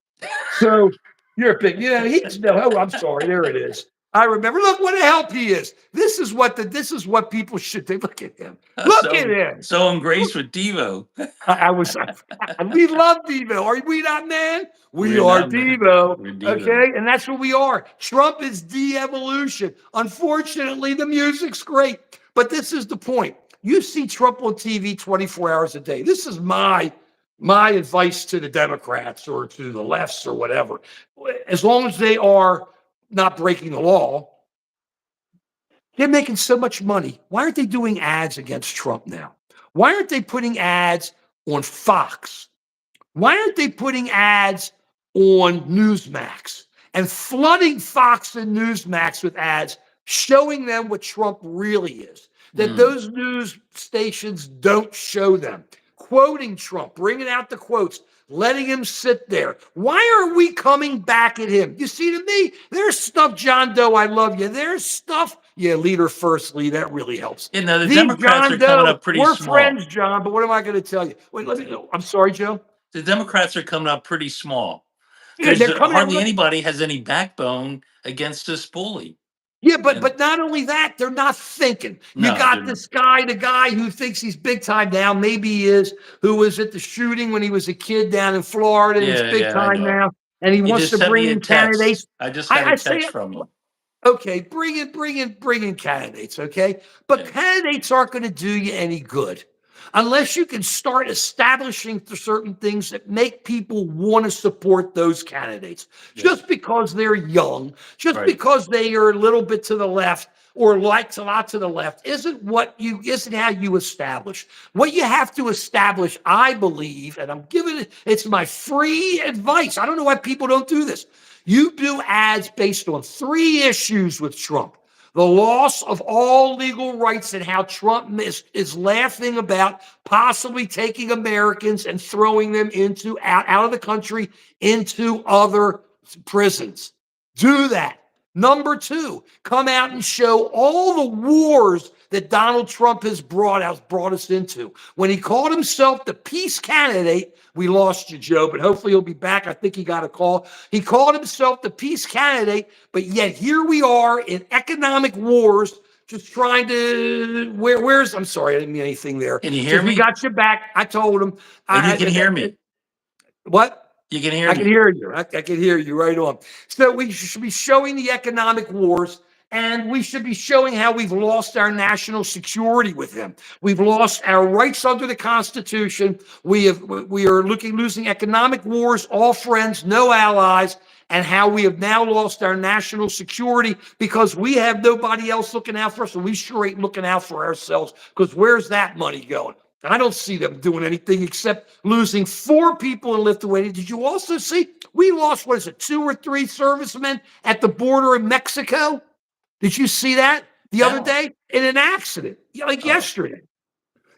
So you're a big, he's no, oh, I'm sorry. There it is. I remember. Look what a help he is. This is what people should do. Look at him. Look at him. So embraced with Devo. We love Devo. Are we not, man? We We're are not, man. Devo. We're Devo. Okay. And that's what we are. Trump is de-evolution. Unfortunately, the music's great. But this is the point. You see Trump on TV 24 hours a day. This is my advice to the Democrats or to the lefts or whatever. As long as they are not breaking the law, they're making so much money. Why aren't they doing ads against Trump now? Why aren't they putting ads on Fox? Why aren't they putting ads on Newsmax and flooding Fox and Newsmax with ads showing them what Trump really is? That those news stations don't show them. Quoting Trump, bringing out the quotes, letting him sit there. Why are we coming back at him? You see, to me, there's stuff, John Doe, I love you. There's stuff, leader first, Lee, that really helps. The Democrats John are coming up pretty we're small. friends, John, but what am I going to tell you? Wait, let me know. I'm sorry, Joe. The Democrats are coming up pretty small. They're coming hardly anybody has any backbone against this bully. Yeah, but not only that, they're not thinking. You got this guy, the guy who thinks he's big time now, maybe he is, who was at the shooting when he was a kid down in Florida, and he's big time now, and he wants to bring in candidates. I just got a text from him. Okay, bring in candidates, okay? But candidates aren't going to do you any good unless you can start establishing certain things that make people want to support those candidates. Just because they're young, just because they are a little bit to the left or likes a lot to the left isn't how you establish. What you have to establish, I believe, and I'm giving it's my free advice. I don't know why people don't do this. You do ads based on 3 issues with Trump. The loss of all legal rights and how Trump is laughing about possibly taking Americans and throwing them out of the country into other prisons. Do that. Number 2, come out and show all the wars that Donald Trump has brought us into. When he called himself the peace candidate, we lost you, Joe, but hopefully he'll be back. I think he got a call. He called himself the peace candidate, but yet here we are in economic wars, just trying to, I'm sorry, I didn't mean anything there. Can you hear me? We got your back. I told him. And you can hear me. What? You can hear me. I can hear you. I can hear you right on. So we should be showing the economic wars, and we should be showing how we've lost our national security with him. We've lost our rights under the Constitution. We are losing economic wars, all friends, no allies, and how we have now lost our national security because we have nobody else looking out for us, and we sure ain't looking out for ourselves because where's that money going? I don't see them doing anything except losing 4 people in Lithuania. Did you also see we lost, 2 or 3 servicemen at the border of Mexico? Did you see that? the other How? day in an accident, like Oh, yesterday.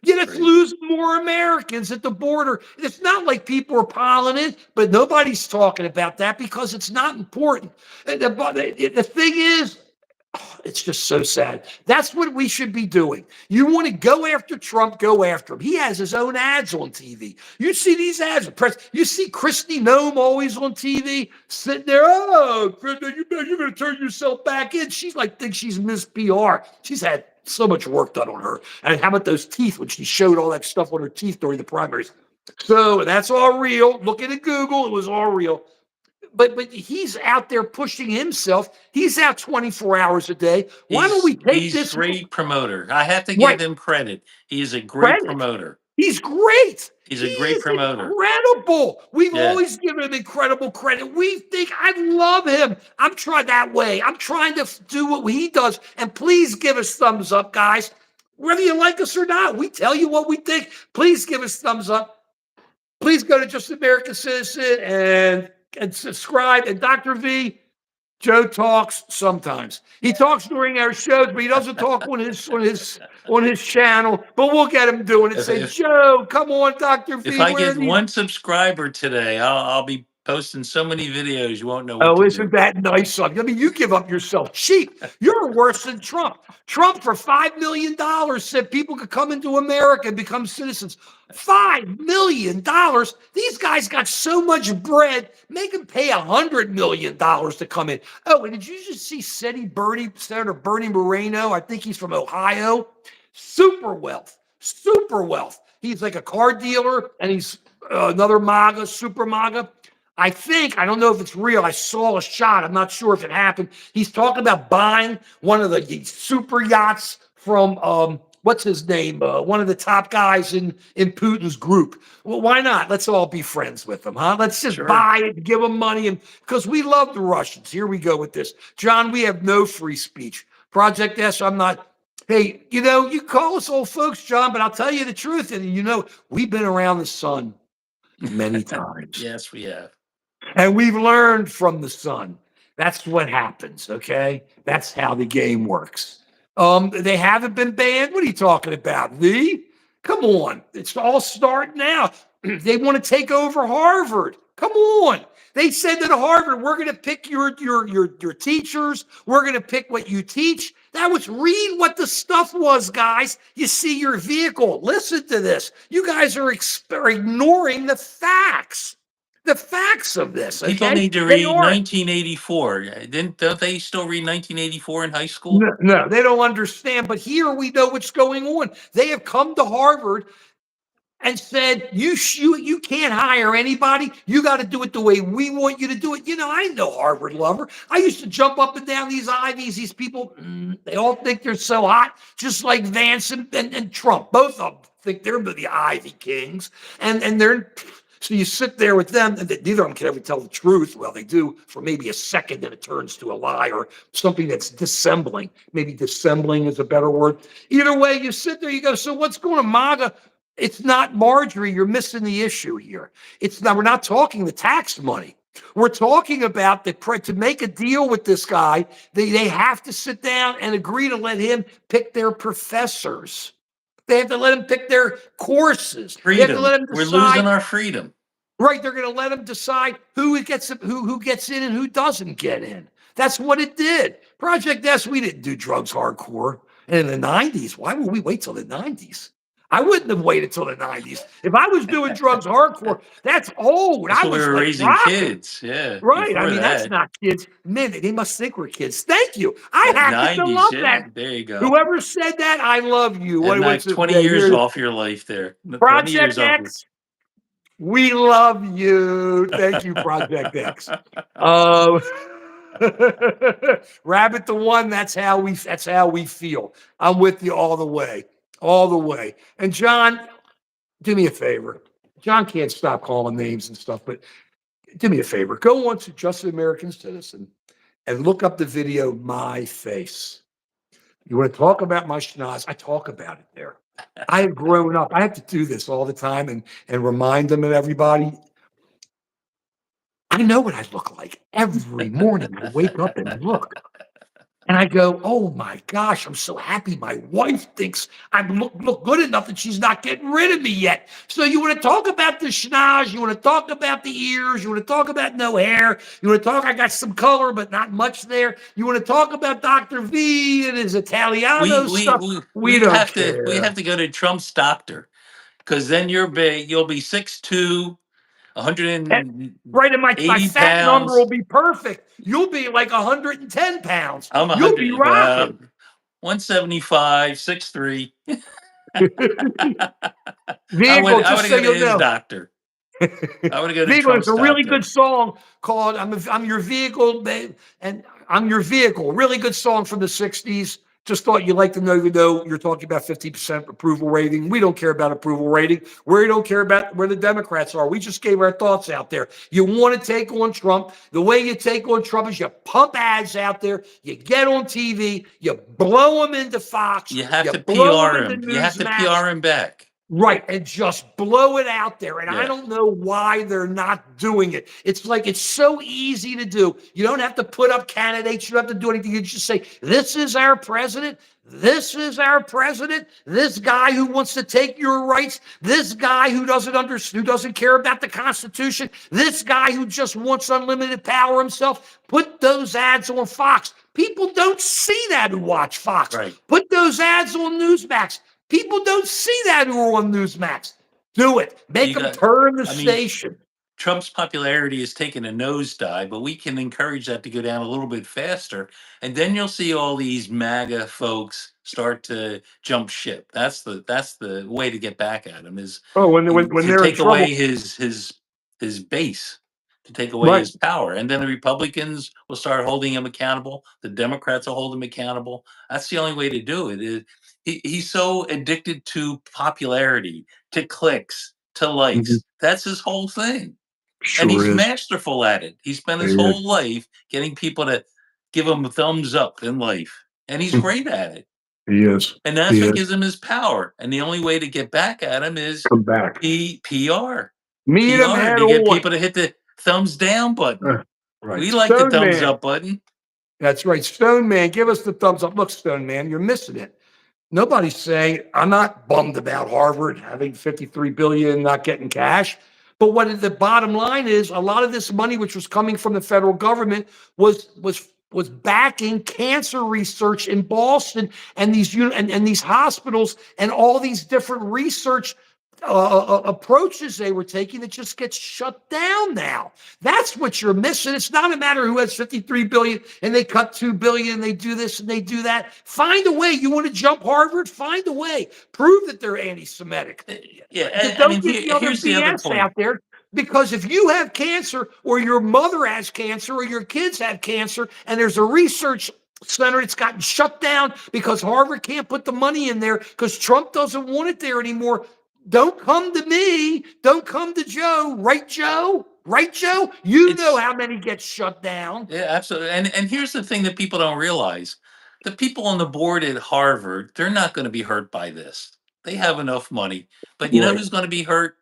Yet it's crazy. losing more Americans at the border. It's not like people are piling in, but nobody's talking about that because it's not important. The thing is, it's just so sad. That's what we should be doing. You want to go after Trump, go after him. He has his own ads on TV. You see these ads, you see Christy Nome always on TV sitting there. Oh, you're going to turn yourself back in. She's like, thinks she's Miss PR. She's had so much work done on her. And how about those teeth when she showed all that stuff on her teeth during the primaries? So that's all real. Look at Google. It was all real. But he's out there pushing himself. He's out 24 hours a day. Why don't we take He's this great promoter. I have to right give him credit. He is a great credit? promoter. He's great. He's He a great is promoter. incredible. We've Yeah. always given him incredible credit. We think I love him. I'm trying that way. I'm trying to do what he does. And please give us thumbs up, guys. Whether you like us or not, we tell you what we think. Please give us thumbs up. Please go to Just American Citizen and subscribe. And Dr. V, Joe talks sometimes. He talks during our shows, but he doesn't talk on his channel. But we'll get him doing it. If Say, if, Joe, come on, Dr. if V, I where are get these? one subscriber today, I'll be posting so many videos you won't know what Oh, to isn't do. that nice of you? I mean, you give up yourself cheap. You're worse than Trump. Trump, for $5 million, said people could come into America and become citizens. $5 million. These guys got so much bread, make them pay $100 million to come in. Oh, and did you just see Senator Bernie Moreno? I think he's from Ohio. Super wealth. Super wealth. He's like a car dealer, and he's another MAGA, super MAGA. I don't know if it's real. I saw a shot. I'm not sure if it happened. He's talking about buying one of the super yachts from what's his name? One of the top guys in Putin's group. Well, why not? Let's all be friends with them, huh? Let's just Sure. buy it, give them money, and because we love the Russians. Here we go with this, John. We have no free speech. Project S. I'm not. Hey, you call us old folks, John, but I'll tell you the truth, and we've been around the sun many times. Yes, we have. And we've learned from the sun. That's what happens, okay? That's how the game works. They haven't been banned. What are you talking about, Lee? Come on. It's all starting now. They want to take over Harvard. Come on. They said that Harvard, we're going to pick your teachers. We're going to pick what you teach. Read what the stuff was, guys. You see your vehicle. Listen to this. You guys are ignoring the facts. The facts of this, People okay? need to They read are. 1984. Don't they still read 1984 in high school? No, they don't understand. But here we know what's going on. They have come to Harvard and said, you can't hire anybody. You got to do it the way we want you to do it. I know Harvard lover. I used to jump up and down these Ivies. These people, they all think they're so hot, just like Vance and Trump. Both of them think they're the Ivy Kings. And they're... So you sit there with them, and neither of them can ever tell the truth. Well, they do for maybe a second, then it turns to a lie or something that's dissembling. Maybe dissembling is a better word. Either way, you sit there, you go, so what's going on, MAGA? It's not Marjorie. You're missing the issue here. It's not. We're not talking the tax money. We're talking about to make a deal with this guy. They have to sit down and agree to let him pick their professors. They have to let them pick their courses. They have to let them We're decide. losing our freedom. Right, they're going to let them decide who gets in and who doesn't get in. That's what it did. Project S, we didn't do drugs hardcore. And in the 90s, why would we wait till the 90s? I wouldn't have waited till the 90s. If I was doing drugs hardcore, that's old. That's I when we was were like raising rocking. kids. Yeah. Right. I Before mean, that's that. not kids. Man, they must think we're kids. Thank you. I happen to 90s. love Yeah. that. There you go. Whoever said that, I love you. And like What's 20 this? years off your life there. 20 years Project off. X. We love you. Thank you, Project X. Rabbit the one. That's how we feel. I'm with you all the way, all the way. And John, do me a favor. John can't stop calling names and stuff, but do me a favor. Go on to Just American Citizen and look up the video "My Face." You want to talk about my schnoz? I talk about it there. I have grown up. I have to do this all the time and remind them and everybody. I know what I look like every morning. I wake up and look. And I go, "Oh my gosh, I'm so happy my wife thinks I'm look good enough that she's not getting rid of me yet." So you want to talk about the schnoz, you want to talk about the ears, you want to talk about no hair, you want to talk I got some color but not much there. You want to talk about Dr. V and his Italiano We we stuff. we We don't we care. have to go to Trump's doctor because then you'll be 6'2", And right, and my 180 fat number will pounds. be perfect. You'll be like 110 pounds. I'm You'll be 100, well, rocking. 175, 6'3". Vehicle, I just wanna so go to you'll his know. doctor. I wanna go to Vehicle, it's Trump's a really doctor. good song called I'm Your Vehicle, babe, and I'm Your Vehicle. Really good song from the 60s. Just thought you'd like to know, you're talking about 50% approval rating. We don't care about approval rating. We don't care about where the Democrats are. We just gave our thoughts out there. You want to take on Trump. The way you take on Trump is you pump ads out there, you get on TV, you blow them into Fox, You have you to blow them PR into him. You have to Newsmax. PR him back. Right, and just blow it out there. And I Yeah. don't know why they're not doing it. It's like it's so easy to do. You don't have to put up candidates. You don't have to do anything. You just say, "This is our president. This is our president. This guy who wants to take your rights. This guy who doesn't care about the Constitution. This guy who just wants unlimited power himself." Put those ads on Fox. People don't see that who watch Fox. Right. Put those ads on Newsmax. People don't see that who are on Newsmax. Do it. Make You them got turn the I mean, station. Trump's popularity has taken a nosedive, but we can encourage that to go down a little bit faster, and then you'll see all these MAGA folks start to jump ship. That's the way to get back at him is Oh, when to they're in take away trouble, his base, to take away right? his power, and then the Republicans will start holding him accountable. The Democrats will hold him accountable. That's the only way to do it. He's so addicted to popularity, to clicks, to Mhm. likes. That's his whole thing. And Sure he's is. masterful at it. He spent He his is. whole life getting people to give him a thumbs up in life, and he's great at it. He is. And that's He what is. gives him his power. And the only way to get back at him is Come back. PR. Meet him PR head to get on. people to hit the thumbs down button. Right. We like the Stone thumbs Man. up button. That's right. Stone Man, give us the thumbs up. Look, Stone Man, you're missing it. Nobody's saying I'm not bummed about Harvard having 53 billion not getting cash. But what the bottom line is, a lot of this money, which was coming from the federal government, was backing cancer research in Boston and these hospitals and all these different research approaches they were taking that just gets shut down now. That's what you're missing. It's not a matter who has 53 billion and they cut 2 billion, they do this and they do that. Find a way. You want to jump Harvard? Find a way. Prove that they're anti-Semitic. Yeah, I Don't mean, get the other here's the other BS point. out there. Because if you have cancer, or your mother has cancer, or your kids have cancer, and there's a research center that's gotten shut down because Harvard can't put the money in there because Trump doesn't want it there anymore, don't come to me. Don't come to Joe. Right, Joe? Right, Joe? You know It's how many get shut down. Yeah, absolutely. And here's the thing that people don't realize. The people on the board at Harvard, they're not going to be hurt by this. They have enough money. But you know Right. who's going to be hurt?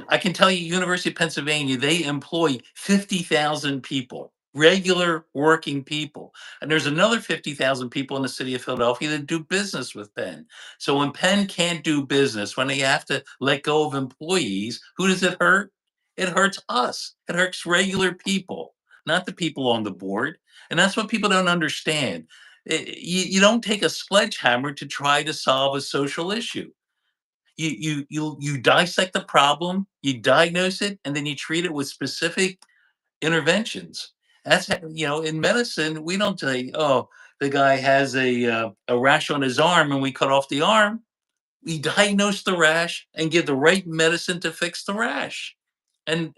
I can tell you, University of Pennsylvania, they employ 50,000 people, regular working people. And there's another 50,000 people in the city of Philadelphia that do business with Penn. So when Penn can't do business, when they have to let go of employees, who does it hurt? It hurts us. It hurts regular people, not the people on the board. And that's what people don't understand. You don't take a sledgehammer to try to solve a social issue. You dissect the problem, you diagnose it, and then you treat it with specific interventions. In medicine, we don't say, "Oh, the guy has a rash on his arm, and we cut off the arm." We diagnose the rash and give the right medicine to fix the rash. And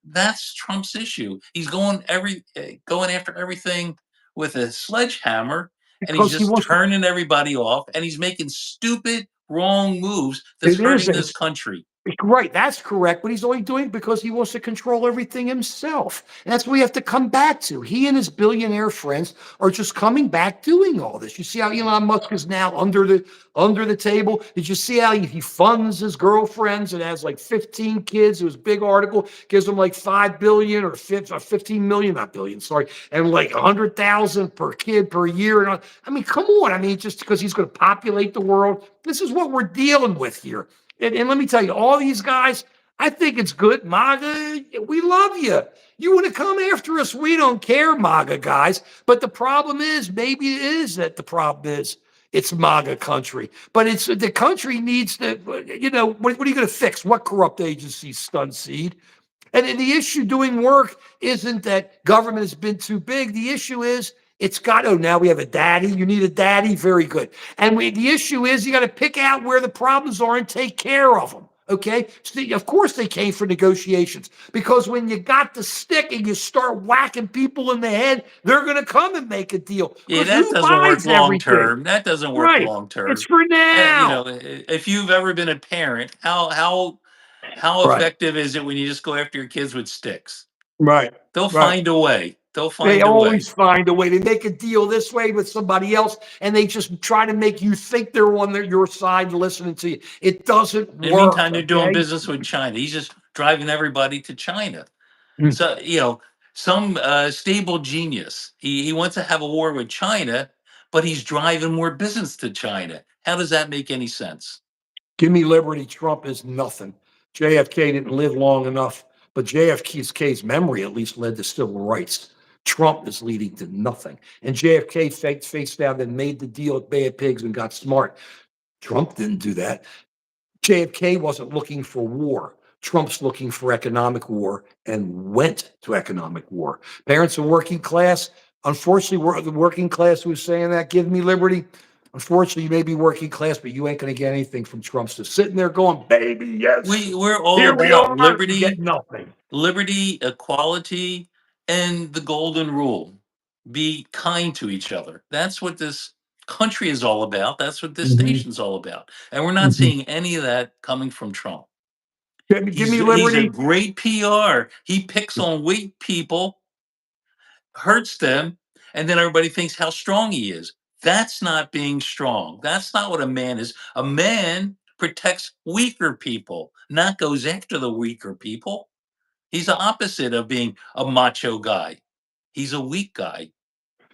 that's Trump's issue. He's going after everything with a sledgehammer, and he's Because he just wants to, turning everybody off, and he's making stupid, wrong moves that's it is, hurting and this it's country. Right, that's correct, but he's only doing it because he wants to control everything himself. And that's what we have to come back to. He and his billionaire friends are just coming back doing all this. You see how Elon Musk is now under the table? Did you see how he funds his girlfriends and has like 15 kids? It was a big article, gives them like 5 billion or 15 million, not billion, sorry, and like 100,000 per kid per year. And I mean, come on. I mean, just because he's going to populate the world, this is what we're dealing with here. And let me tell you, all these guys, I think it's good. MAGA, we love you. You want to come after us? We don't care, MAGA guys. But the problem is, maybe it is that the problem is it's MAGA country. But it's the country needs to, what are you going to fix? What corrupt agencies, stun seed? And the issue doing work isn't that government has been too big. The issue is it's got, oh, now we have a daddy. You need a daddy. Very good. And the issue is you got to pick out where the problems are and take care of them. Okay. So of course they came for negotiations because when you got the stick and you start whacking people in the head, they're going to come and make a deal Yeah, because that who doesn't work buys long everything? term. That doesn't work Right. long It's term. for now. If you've ever been a parent, how Right. effective is it when you just go after your kids with sticks? Right. They'll Right. find a way. They'll They find a way. always find a way. They make a deal this way with somebody else, and they just try to make you think they're on your side listening to you. It doesn't In the work, meantime, they're doing okay? business with China. He's just driving everybody to China. Mm. So, some stable genius. He wants to have a war with China, but he's driving more business to China. How does that make any sense? Give me liberty. Trump is nothing. JFK didn't live long enough, but JFK's memory at least led to civil rights. Trump is leading to nothing. And JFK faced down and made the deal with Bay of Pigs and got smart. Trump didn't do that. JFK wasn't looking for war. Trump's looking for economic war and went to economic war. Parents are working class. Unfortunately, the working class who's saying that, give me liberty. Unfortunately, you may be working class, but you ain't going to get anything from Trump. So sitting there going, baby, yes, We're all here we about are. You get liberty, nothing. equality, and the golden rule. Be kind to each other. That's what this country is all about. That's what this Mhm, nation's all about. And we're not mhm. seeing any of that coming from Trump. Give me He's a liberty. great PR. He picks on weak people, hurts them, and then everybody thinks how strong he is. That's not being strong. That's not what a man is. A man protects weaker people, not goes after the weaker people. He's the opposite of being a macho guy. He's a weak guy.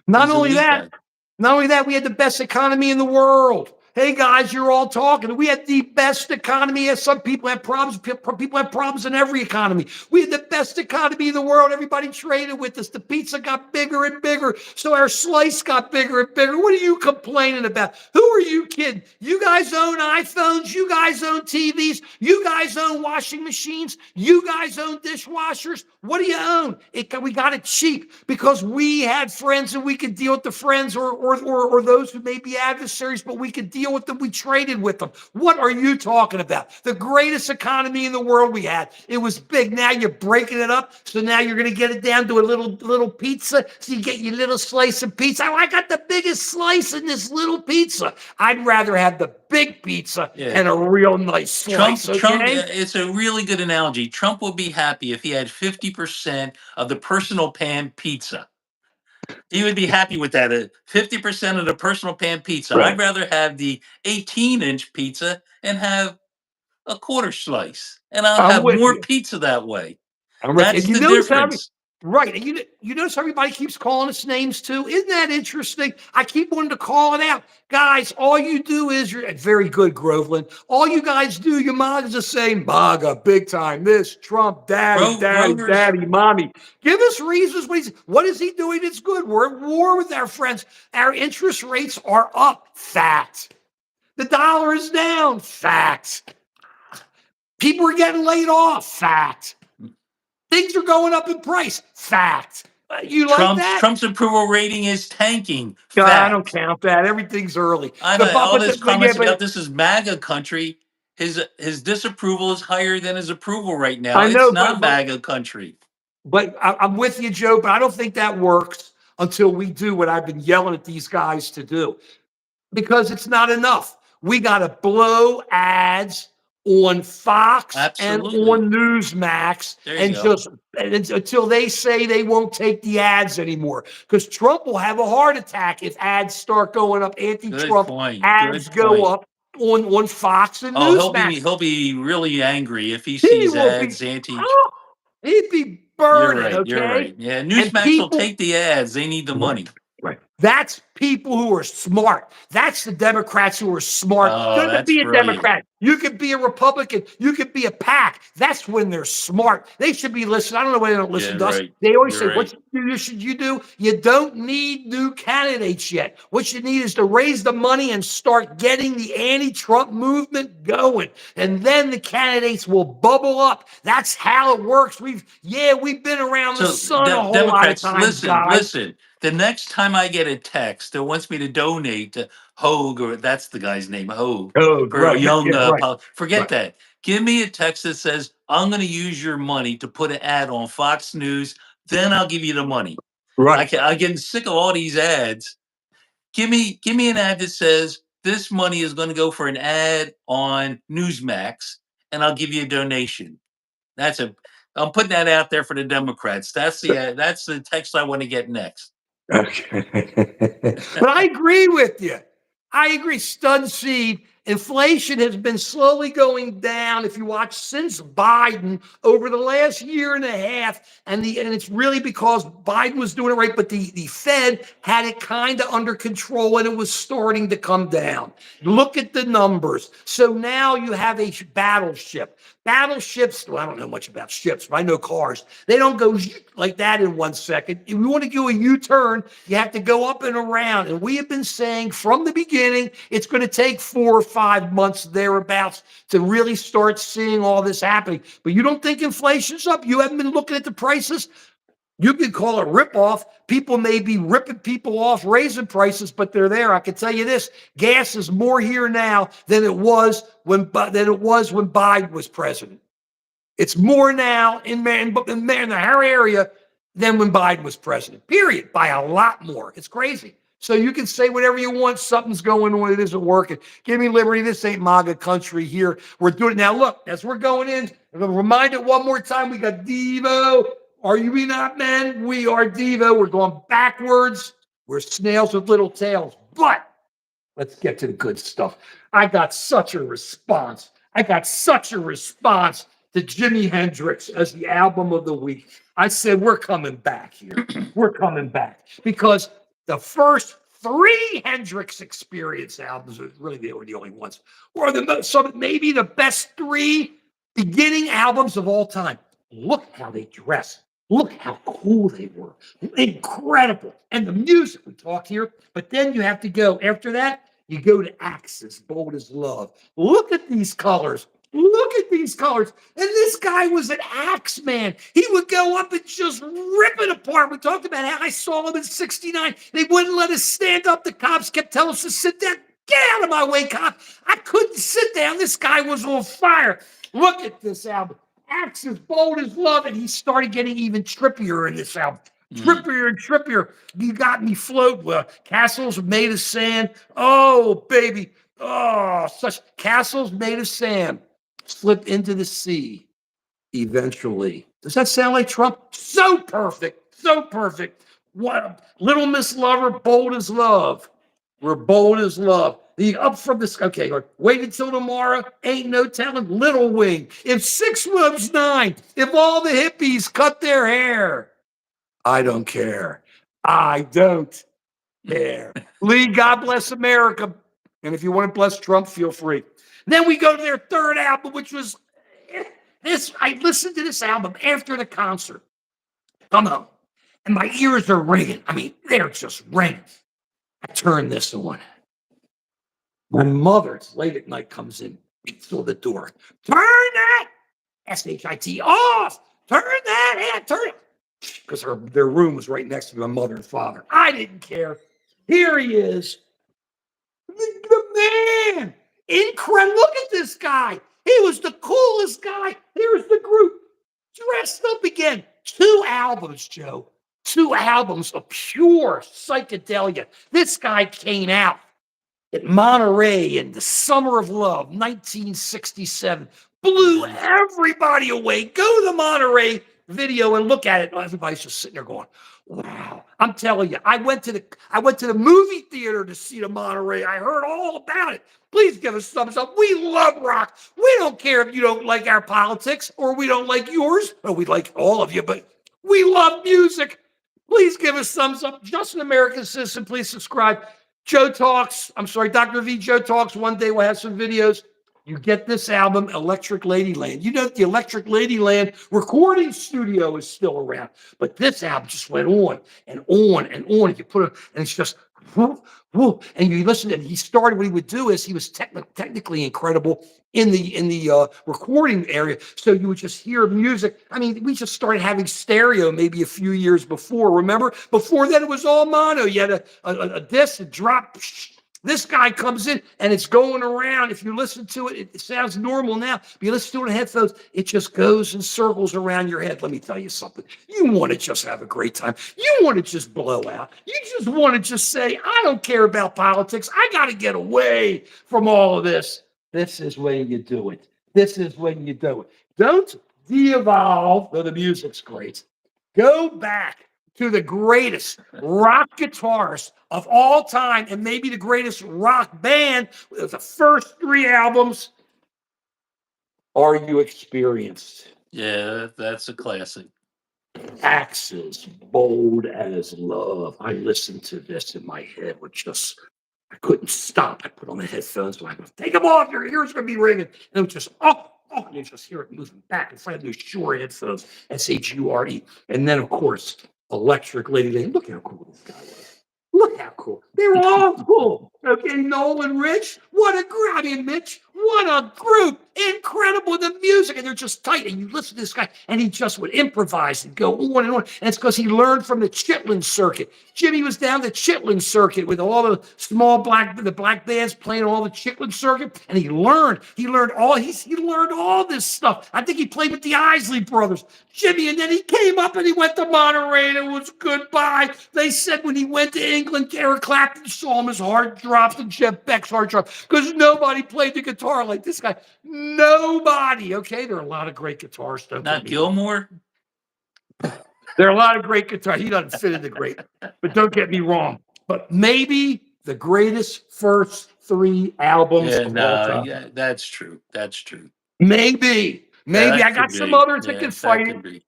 Not He's a only weak that, guy. not only that, we had the best economy in the world. Hey guys, you're all talking. We had the best economy. As some people have problems. People have problems in every economy. We had the best economy in the world. Everybody traded with us. The pizza got bigger and bigger, so our slice got bigger and bigger. What are you complaining about? Who are you kidding? You guys own iPhones. You guys own TVs. You guys own washing machines. You guys own dishwashers. What do you own? We got it cheap because we had friends and we could deal with the friends or those who may be adversaries, but we could deal with them. We traded with them. What are you talking about? The greatest economy in the world we had. It was big. Now you're breaking it up. So now you're going to get it down to a little pizza. So you get your little slice of pizza. Oh, I got the biggest slice in this little pizza. I'd rather have the big pizza Yeah. and a real nice slice. Trump, Okay. it's a really good analogy. Trump would be happy if he had 50% of the personal pan pizza. He would be happy with that. 50% of the personal pan pizza. I'd Right. rather have the 18-inch pizza and have a quarter slice. And I'll I'm have with more you. pizza that way. I'm with you. And That's you the notice how difference. right. And you notice how everybody keeps calling us names too. Isn't that interesting? I keep wanting to call it out. Guys, all you do is you're very good, Groveland. All you guys do, your mom is the same MAGA, big time. This Trump, daddy, daddy, Grover's daddy, mommy. Give us reasons. What is he doing? It's good. We're at war with our friends. Our interest rates are up. Fact. The dollar is down. Fact. People are getting laid off. Fact. Things are going up in price. Fact. You like that? Trump's approval rating is tanking. I don't Fact. count that. Everything's early. I've The had but, all but, this the, but yeah, comments about this is MAGA country. His disapproval is higher than his approval right now. I It's know, not MAGA country. but I'm with you, Joe. But I don't think that works until we do what I've been yelling at these guys to do because it's not enough. We got to blow ads on Fox and Absolutely. on Newsmax, There you and go. just until they say they won't take the ads anymore. Because Trump will have a heart attack if ads start going up. Good Anti-Trump point. ads Good go point. up on Fox and Oh, Newsmax. he'll be really angry if he He sees will be, ads anti. oh, he'd be You're burning, right. You're okay? right. Yeah, And Newsmax will people, take the ads. They need the right, money. right. That's people who are smart. That's the Democrats who are smart. You Oh, don't have to that's be a brilliant. Democrat. You could be a Republican. You could be a PAC. That's when they're smart. They should be listening. I don't know why they don't Yeah, listen to us. right. They always You're say, right. what should you do? You don't need new candidates yet. What you need is to raise the money and start getting the anti-Trump movement going. And then the candidates will bubble up. That's how it works. We've been around the So, sun a whole lot of Democrats, times, listen, guys. listen. The next time I get a text that wants me to donate to Hogue, or that's the guy's name, Hogue, Oh, for a right. young, Yeah, right. forget Right. that. Give me a text that says, I'm going to use your money to put an ad on Fox News. Then I'll give you the money. Right. I'm getting sick of all these ads. Give me an ad that says this money is going to go for an ad on Newsmax, and I'll give you a donation. That's a I'm putting that out there for the Democrats. That's the text I want to get next. Okay. But I agree with you. I agree. Stud seed. Inflation has been slowly going down. If you watch since Biden over the last year and a half, and it's really because Biden was doing it right, but the Fed had it kind of under control and it was starting to come down. Look at the numbers. So now you have a battleship. Battleships, well, I don't know much about ships, but I know cars. They don't go like that in 1 second. If you want to do a U-turn, you have to go up and around. And we have been saying from the beginning, it's going to take 4 or 5 months thereabouts to really start seeing all this happening. But you don't think inflation's up? You haven't been looking at the prices? You can call it ripoff. People may be ripping people off, raising prices, but they're there. I can tell you this: gas is more here now than it was when Biden was president. It's more now in the Harry area than when Biden was president. Period. By a lot more. It's crazy. So you can say whatever you want. Something's going on. It isn't working. Give me liberty. This ain't MAGA country here. We're doing it now. Look, as we're going in, I'm going to remind it one more time. We got Devo. Are you not men? We are Devo. We're going backwards. We're snails with little tails. But let's get to the good stuff. I got such a response. I got such a response to Jimi Hendrix as the album of the week. I said, we're coming back here. We're coming back because the first three Hendrix Experience albums, really they were the only ones, were maybe the best three beginning albums of all time. Look how they dress. Look how cool they were. Incredible. And the music, we talk here, but then you have to go. After that, you go to Axis, Bold as Love. Look at these colors. Look at these colors. And this guy was an axe man. He would go up and just rip it apart. We talked about how I saw him in 69. They wouldn't let us stand up. The cops kept telling us to sit down. Get out of my way, cop. I couldn't sit down. This guy was on fire. Look at this album. Axis, Bold as Love. And he started getting even trippier in this album. Mm. Trippier and trippier. You got me float. Castles made of sand. Oh, baby. Oh, such castles made of sand slip into the sea eventually. Does that sound like Trump? So perfect. So perfect. What Little Miss Lover, Bold as Love. We're bold as love. The up from this. Okay, wait until tomorrow. Ain't no telling. Little Wing. If 6 moves 9. If all the hippies cut their hair. I don't care. I don't care. Lee, God bless America. And if you want to bless Trump, feel free. Then we go to their third album, which was this. I listened to this album after the concert. Come on. And my ears are ringing. I mean, they're just ringing. I turn this on. My mother, it's late at night, comes in, beats on the door. Turn that SHIT off. Turn that and turn it. Because their room was right next to my mother and father. I didn't care. Here he is. The man. Incredible. Look at this guy. He was the coolest guy. Here's the group. Dressed up again. 2 albums, Joe. 2 albums of pure psychedelia. This guy came out at Monterey in the summer of love, 1967, blew everybody away. Go to the Monterey video and look at it. Everybody's just sitting there going, wow. I'm telling you, I went to the movie theater to see the Monterey. I heard all about it. Please give us thumbs up. We love rock. We don't care if you don't like our politics or we don't like yours. Or we like all of you, but we love music. Please give us thumbs up. Just an American Citizen. Please subscribe. Joe Talks. I'm sorry, Dr. V. Joe Talks. One day we'll have some videos. You get this album, Electric Ladyland. You know, the Electric Ladyland recording studio is still around, but this album just went on and on and on. You put it, and it's just, whoo, whoo, and you listen. And he started. What he would do is he was technically incredible in the recording area. So you would just hear music. I mean, we just started having stereo maybe a few years before. Remember, before then it was all mono. You had a disc, a drop. This guy comes in and it's going around. If you listen to it, it sounds normal now. If you listen to it in headphones, it just goes in circles around your head. Let me tell you something. You want to just have a great time. You want to just blow out. You just want to just say, I don't care about politics. I got to get away from all of this. This is when you do it. This is when you do it. Don't de-evolve, though the music's great. Go back to the greatest rock guitarist of all time and maybe the greatest rock band with the first 3 albums. Are You Experienced? Yeah, that's a classic. Axis, Bold as Love. I listened to this in my head with just, I couldn't stop. I put on the headphones and I go, take them off, your ears are going to be ringing. And it was just, oh, and you just hear it moving back in front of those Shure headphones, S-H-U-R-E. And then, of course, Electric Ladyland. Look how cool this guy was. Look how cool. They were all cool. Okay, Nolan Rich. What a group. I mean, Mitch, what a group. Incredible, the music. And they're just tight. And you listen to this guy, and he just would improvise and go on and on. And it's because he learned from the Chitlin circuit. Jimmy was down the Chitlin circuit with all the black bands playing all the Chitlin circuit. And he learned all this stuff. I think he played with the Isley Brothers. Jimmy, and then he came up and he went to Monterey and it was goodbye. They said when he went to England, Eric Clapton saw him, his heart dropped, and Jeff Beck's heart dropped because nobody played the guitar like this guy. Nobody. Okay, there are a lot of great guitarists. Not Gilmore? There are a lot of great guitars. He doesn't fit in the great, but don't get me wrong. But maybe the greatest first 3 albums of all time. Yeah, that's true. That's true. Maybe. I got some others that can fight it.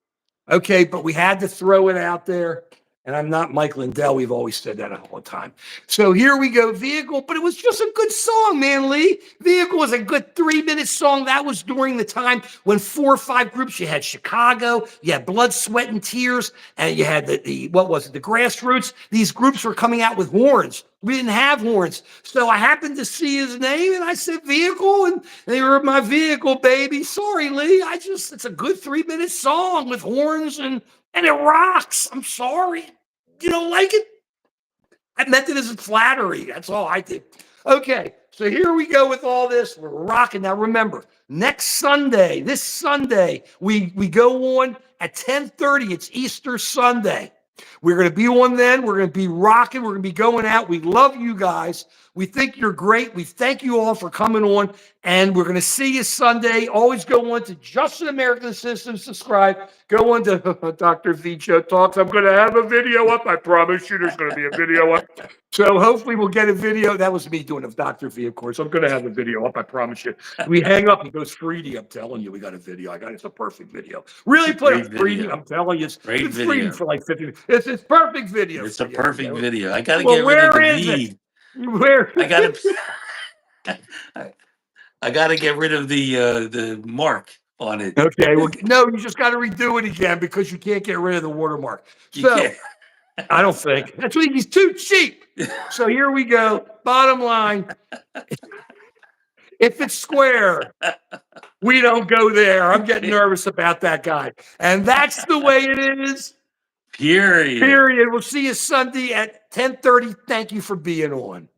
Okay, but we had to throw it out there. And I'm not Mike Lindell. We've always said that all the time. So here we go, Vehicle. But it was just a good song, man, Lee. Vehicle was a good 3-minute song. That was during the time when 4 or 5 groups. You had Chicago, you had Blood, Sweat, and Tears, and you had the Grassroots. These groups were coming out with horns. We didn't have horns. So I happened to see his name, and I said, Vehicle, and they were my vehicle, baby. Sorry, Lee. It's a good 3-minute song with horns, and it rocks. I'm sorry. You don't like it? I meant it as a flattery. That's all I did. Okay, so here we go with all this. We're rocking. Now remember, this Sunday, we go on at 10:30. It's Easter Sunday. We're going to be on then. We're going to be rocking. We're going to be going out. We love you guys. We think you're great. We thank you all for coming on. And we're going to see you Sunday. Always go on to Just an American Citizen. Subscribe. Go on to Dr. V. Joe Talks. I'm going to have a video up. I promise you there's going to be a video up. So hopefully we'll get a video. That was me doing a Dr. V, of course. I'm going to have a video up. I promise you. We hang up. He goes 3D. I'm telling you, we got a video. It's a perfect video. Really put it 3D. I'm telling you, it's 3D for like 50 minutes. It's perfect video. It's a perfect video. I got to get rid of the V. Where? I got to get rid of the mark on it. Okay. Well, no, you just got to redo it again because you can't get rid of the watermark. So I don't think that's what he's too cheap. So here we go. Bottom line, if it's square, we don't go there. I'm getting nervous about that guy, and that's the way it is. Period. We'll see you Sunday at 10:30. Thank you for being on.